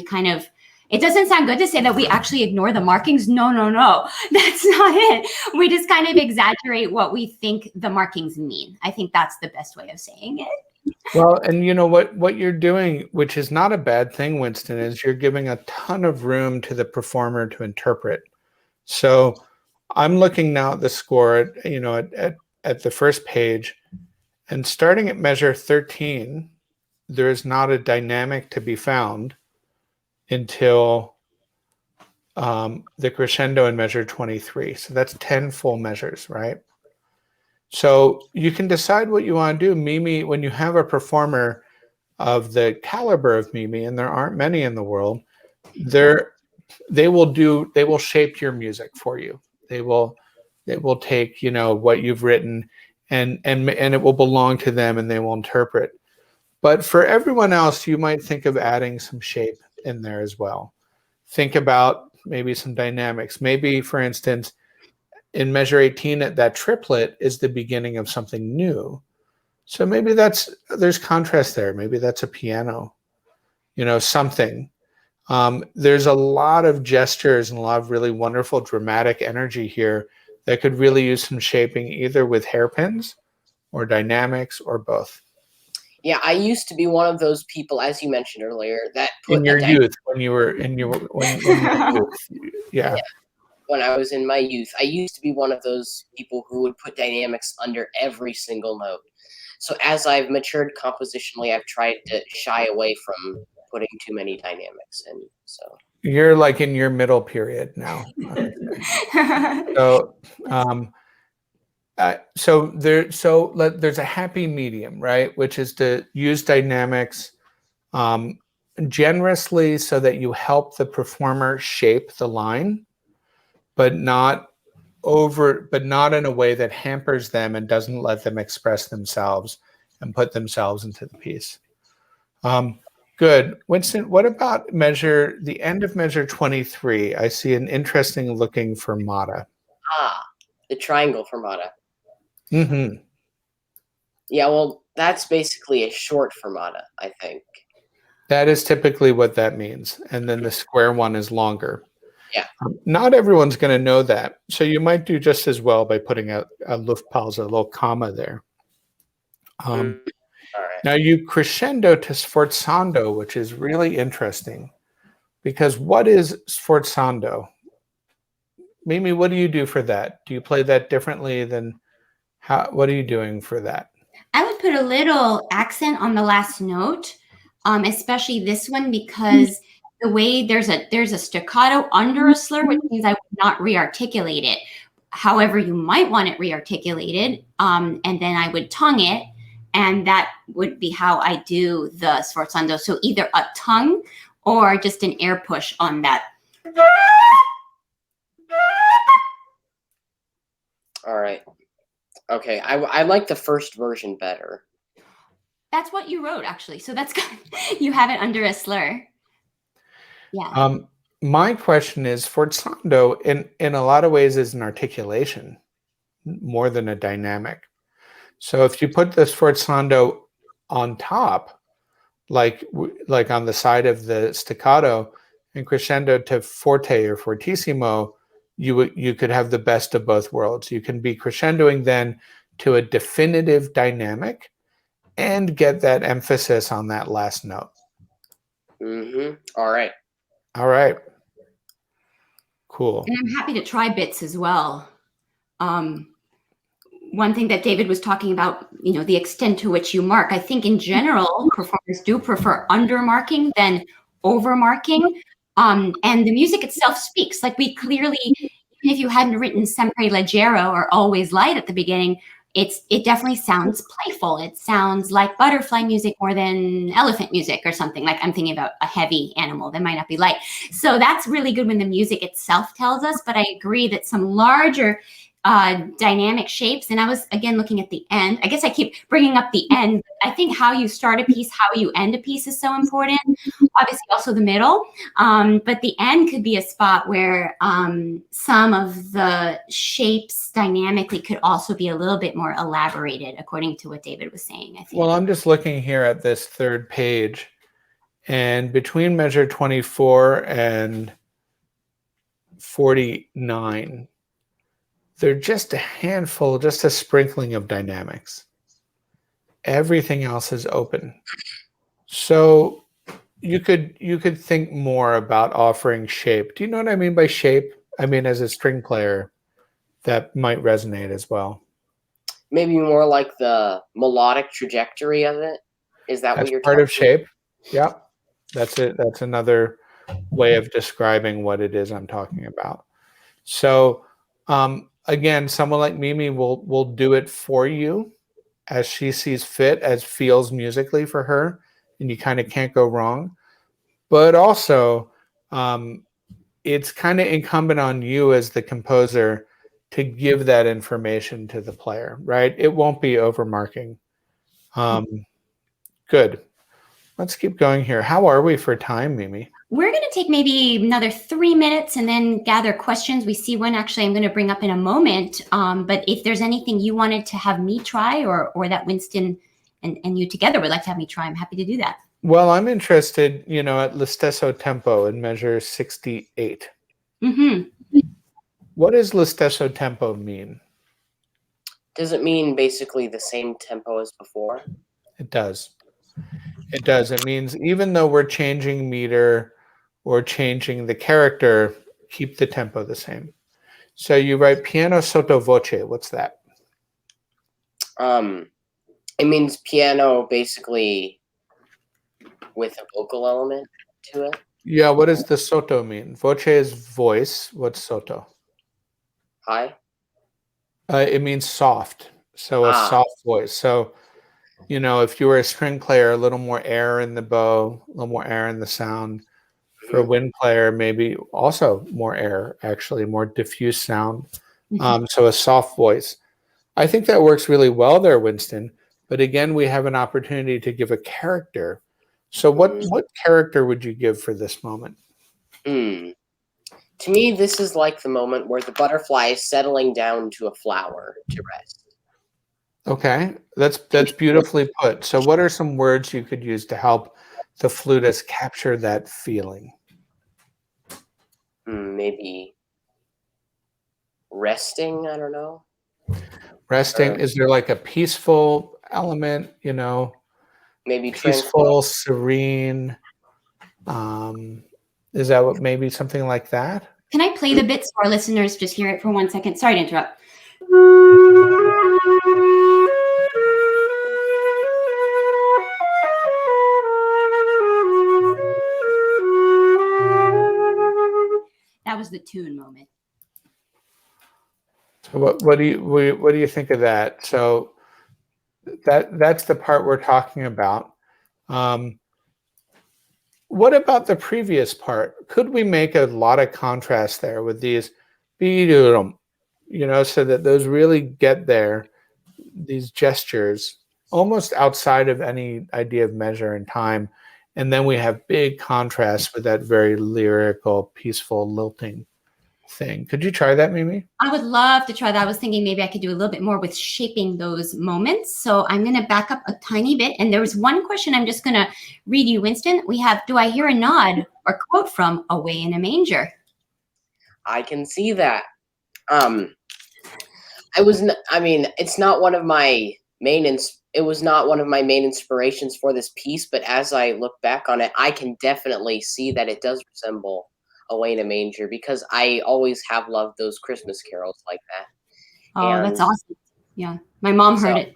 it doesn't sound good to say that we actually ignore the markings. No. That's not it. We just kind of exaggerate what we think the markings mean. I think that's the best way of saying it. Well, and you know what you're doing, which is not a bad thing, Winston, is you're giving a ton of room to the performer to interpret. So I'm looking now at the score, at the first page, and starting at measure 13, there is not a dynamic to be found until the crescendo in measure 23. So that's 10 full measures, right? So you can decide what you want to do. Mimi, when you have a performer of the caliber of Mimi, and there aren't many in the world, they will shape your music for you. They will take, what you've written and it will belong to them, and they will interpret. But for everyone else, you might think of adding some shape in there as well. Think about maybe some dynamics. Maybe, for instance, in measure 18, that triplet is the beginning of something new. So maybe there's contrast there. Maybe that's a piano, something. There's a lot of gestures and a lot of really wonderful dramatic energy here that could really use some shaping, either with hairpins or dynamics or both. Yeah, I used to be one of those people, as you mentioned earlier, that put in your youth, when you were in your youth. Yeah. When I was in my youth, I used to be one of those people who would put dynamics under every single note. So as I've matured compositionally, I've tried to shy away from putting too many dynamics in. So you're like in your middle period now. There's a happy medium, right? Which is to use dynamics generously so that you help the performer shape the line, but not in a way that hampers them and doesn't let them express themselves and put themselves into the piece. Good. Winston, what about the end of measure 23? I see an interesting looking fermata. The triangle fermata. Mm-hmm. Yeah, well, that's basically a short fermata, I think. That is typically what that means. And then the square one is longer. Yeah. Not everyone's going to know that. So you might do just as well by putting a Luftpause, a little comma there. All right. Now you crescendo to Forzando, which is really interesting, because what is Forzando? Mimi, what do you do for that? Do you play that differently than what are you doing for that? I would put a little accent on the last note, especially this one, because the way there's a staccato under a slur, which means I would not re-articulate it. However, you might want it re-articulated, and then I would tongue it, and that would be how I do the sforzando. So either a tongue or just an air push on that. All right. Okay, I like the first version better. That's what you wrote, actually. So that's good. You have it under a slur. Yeah. My question is, Forzando, in a lot of ways, is an articulation more than a dynamic. So if you put this Forzando on top, like on the side of the staccato, and crescendo to forte or fortissimo, you could have the best of both worlds. You can be crescendoing then to a definitive dynamic and get that emphasis on that last note. Mm-hmm. All right. All right. Cool. And I'm happy to try bits as well. One thing that David was talking about, the extent to which you mark. I think in general, performers do prefer undermarking than overmarking. And the music itself speaks. Like we clearly, even if you hadn't written sempre leggero or always light at the beginning, it definitely sounds playful. It sounds like butterfly music more than elephant music or something. Like I'm thinking about a heavy animal that might not be light. So that's really good when the music itself tells us. But I agree that some larger dynamic shapes. And I was, again, looking at the end. I guess I keep bringing up the end. I think how you start a piece, how you end a piece is so important. Obviously, also the middle. But the end could be a spot where some of the shapes dynamically could also be a little bit more elaborated, according to what David was saying, I think. Well, I'm just looking here at this third page. And between measure 24 and 49, they're just a handful, just a sprinkling of dynamics. Everything else is open. So you could think more about offering shape. Do you know what I mean by shape? I mean, as a string player, that might resonate as well. Maybe more like the melodic trajectory of it. Is that what you're part of talking about? shape? Yeah, that's it. That's another way of describing what it is I'm talking about. So, again, someone like Mimi will do it for you as she sees fit, as feels musically for her, and you kind of can't go wrong. But also, it's kind of incumbent on you as the composer to give that information to the player, right? It won't be overmarking. Good. Let's keep going here. How are we for time, Mimi? We're going to take maybe another 3 minutes and then gather questions. We see one actually I'm going to bring up in a moment. But if there's anything you wanted to have me try or that Winston and you together would like to have me try, I'm happy to do that. Well, I'm interested, at lo stesso tempo in measure 68. Mm-hmm. What does lo stesso tempo mean? Does it mean basically the same tempo as before? It does. It does. It means even though we're changing meter or changing the character, keep the tempo the same. So you write piano sottovoce. What's that? It means piano basically with a vocal element to it. Yeah, what does the sotto mean? Voce is voice. What's sotto? High? It means soft. So a soft voice. So, if you were a string player, a little more air in the bow, a little more air in the sound. For a wind player, maybe also more air, actually, more diffuse sound. So a soft voice. I think that works really well there, Winston. But again, we have an opportunity to give a character. So what character would you give for this moment? To me, this is like the moment where the butterfly is settling down to a flower to rest. Okay, that's beautifully put. So what are some words you could use to help the flutist capture that feeling? Maybe resting, I don't know. Resting, is there like a peaceful element, Maybe peaceful, serene? Is that what, maybe something like that? Can I play the bit so our listeners just hear it for 1 second? Sorry to interrupt. the tune moment. So what do you think of that? So that's the part we're talking about. What about the previous part? Could we make a lot of contrast there with these, so that those really get there, these gestures, almost outside of any idea of measure and time, and then we have big contrast with that very lyrical, peaceful, lilting thing. Could you try that, Mimi? I would love to try that. I was thinking maybe I could do a little bit more with shaping those moments. So I'm going to back up a tiny bit. And there was one question I'm just going to read you, Winston. We have, do I hear a nod or quote from Away in a Manger? I can see that. It's not one of my it was not one of my main inspirations for this piece, but as I look back on it, I can definitely see that it does resemble Away in a Manger, because I always have loved those Christmas carols like that. Oh, that's awesome. Yeah, my mom heard it.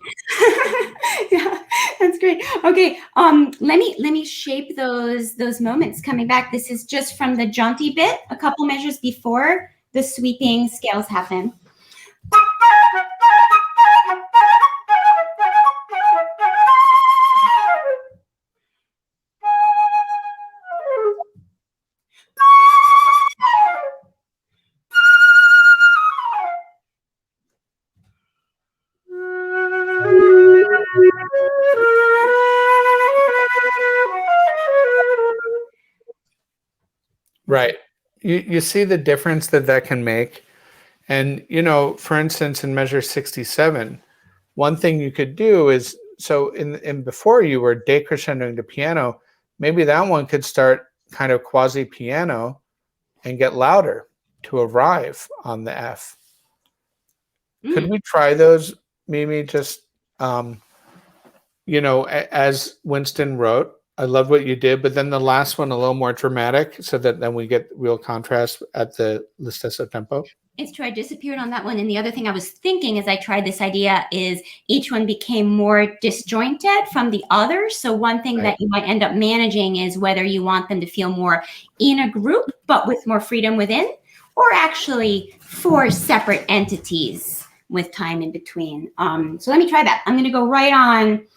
Yeah, that's great. Okay, let me shape those moments coming back. This is just from the jaunty bit, a couple measures before the sweeping scales happen. Right. You see the difference that can make. And, for instance, in measure 67, one thing you could do is, so in before you were decrescendoing to piano, maybe that one could start kind of quasi piano and get louder to arrive on the F. Could we try those, Mimi, just, as Winston wrote? I love what you did, but then the last one a little more dramatic, so that then we get real contrast at the Listesso tempo. It's true. I disappeared on that one. And the other thing I was thinking as I tried this idea is each one became more disjointed from the others. So one thing that you might end up managing is whether you want them to feel more in a group, but with more freedom within, or actually four separate entities with time in between. So let me try that. I'm going to go right on.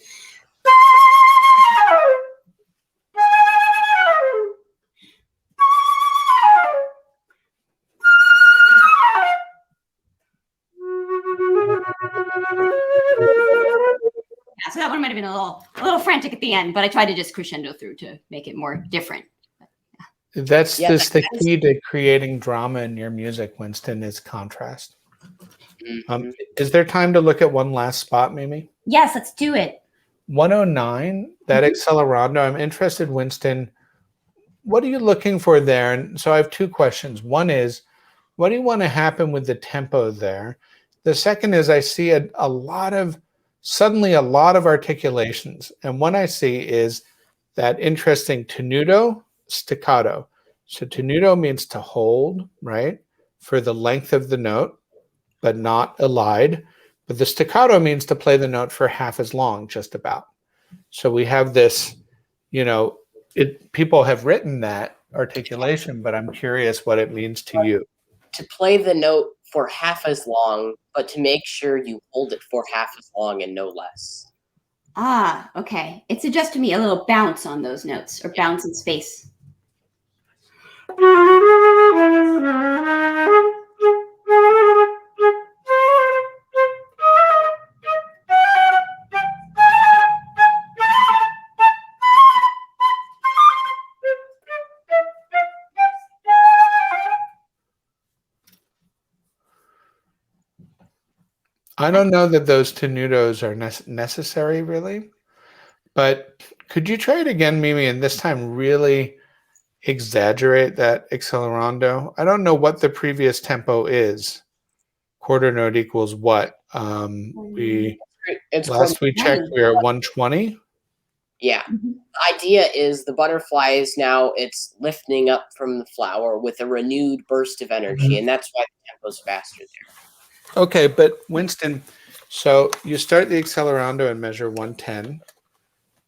Yeah, so that one might have been a little frantic at the end, but I tried to just crescendo through to make it more different. That's the key to creating drama in your music, Winston, is contrast. Is there time to look at one last spot, Mimi? Yes, let's do it. 109, that accelerando. I'm interested, Winston. What are you looking for there? And so I have two questions. One is, what do you want to happen with the tempo there? The second is, I see suddenly a lot of articulations. And one I see is that interesting tenuto staccato. So tenuto means to hold, right, for the length of the note, but not elide. But the staccato means to play the note for half as long, just about. So we have this, people have written that articulation, but I'm curious what it means to you. To play the note for half as long, but to make sure you hold it for half as long and no less. Ah, okay. It suggests to me a little bounce on those notes, or bounce in space. I don't know that those tenutos are necessary, really. But could you try it again, Mimi, and this time really exaggerate that accelerando? I don't know what the previous tempo is. Quarter note equals what? Last we checked, we are at 120. Yeah. The idea is the butterfly is now, it's lifting up from the flower with a renewed burst of energy, and that's why the tempo's faster there. Okay, but Winston, so you start the accelerando in measure 110,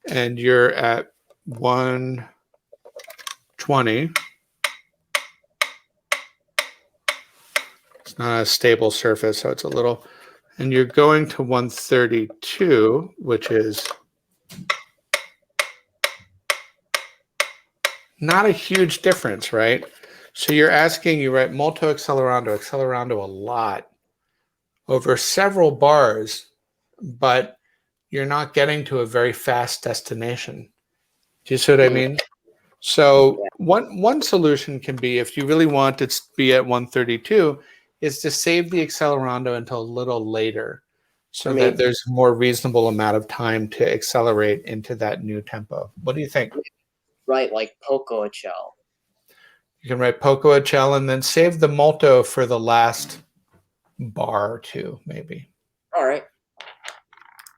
and you're at 120. It's not a stable surface, so it's a little, and you're going to 132, which is not a huge difference, right? So you're asking, you write molto accelerando a lot over several bars, but you're not getting to a very fast destination. Do you see what I mean? So one solution can be, if you really want it to be at 132, is to save the accelerando until a little later, so that there's a more reasonable amount of time to accelerate into that new tempo. What do you think? Right, like poco a cello. You can write poco a cello and then save the molto for the last bar or two, maybe. All right.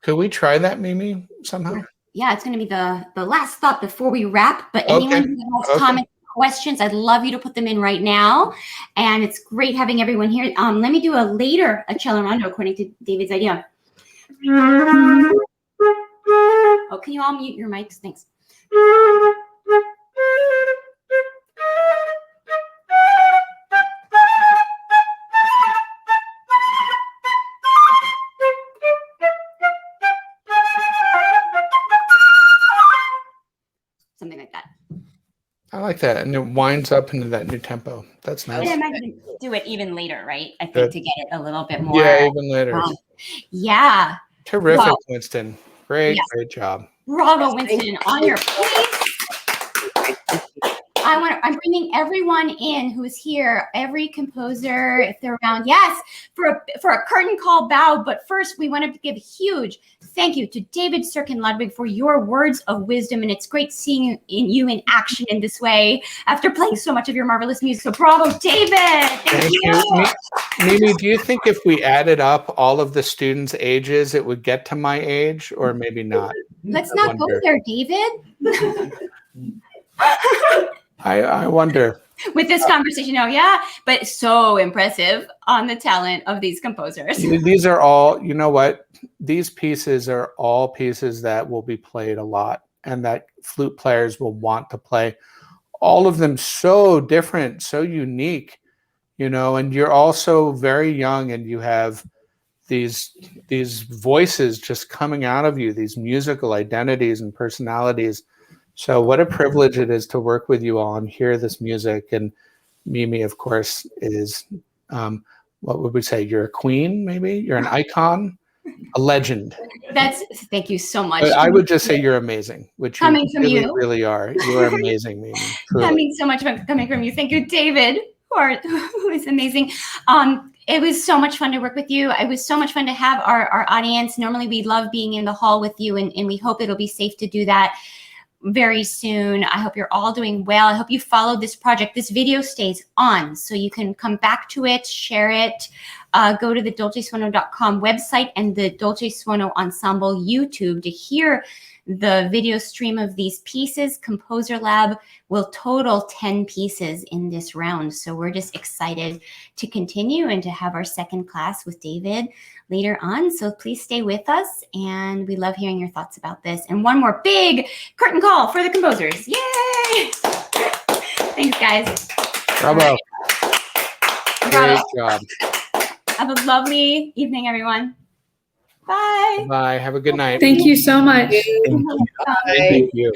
Could we try that, Mimi, somehow? Yeah, it's going to be the last thought before we wrap. But anyone who has comments, questions, I'd love you to put them in right now. And it's great having everyone here. Let me do a cello rondo according to David's idea. Oh, can you all mute your mics? Thanks. Something like that. I like that. And it winds up into that new tempo. That's nice. I imagine do it even later, right? I think to get it a little bit more. Yeah, even later. Yeah. Terrific, Wow. Winston. Great, Yes. great job. Bravo, Winston, on your place. I'm bringing everyone in who is here, every composer, if they're around. Yes, for a curtain call bow. But first, we want to give a huge thank you to David Serkin Ludwig for your words of wisdom. And it's great seeing you in action in this way after playing so much of your marvelous music. So bravo, David. Thank you. Mimi, do you think if we added up all of the students' ages, it would get to my age, or maybe not? Let's not go there, David. I wonder. With this conversation, but so impressive on the talent of these composers. These are all, you know what? These pieces are all pieces that will be played a lot and that flute players will want to play. All of them so different, so unique, and you're also very young and you have these voices just coming out of you, these musical identities and personalities. So what a privilege it is to work with you all and hear this music. And Mimi, of course, is, what would we say? You're a queen, maybe? You're an icon, a legend. Thank you so much. I would just say you're amazing, which you really are. You are amazing, Mimi. Coming so much coming from you. Thank you, David, who is amazing. It was so much fun to work with you. It was so much fun to have our audience. Normally, we love being in the hall with you, and we hope it'll be safe to do that very soon. I hope you're all doing well. I hope you followed this project. This video stays on, so you can come back to it, share it, go to the dolcesuono.com website and the Dolce Suono Ensemble YouTube to hear the video stream of these pieces. ComposerLab will total 10 pieces in this round. So we're just excited to continue and to have our second class with David later on. So please stay with us. And we love hearing your thoughts about this. And one more big curtain call for the composers. Yay! Thanks, guys. Bravo. Great job. Have a lovely evening, everyone. Bye. Bye. Have a good night. Thank you so much. Thank you.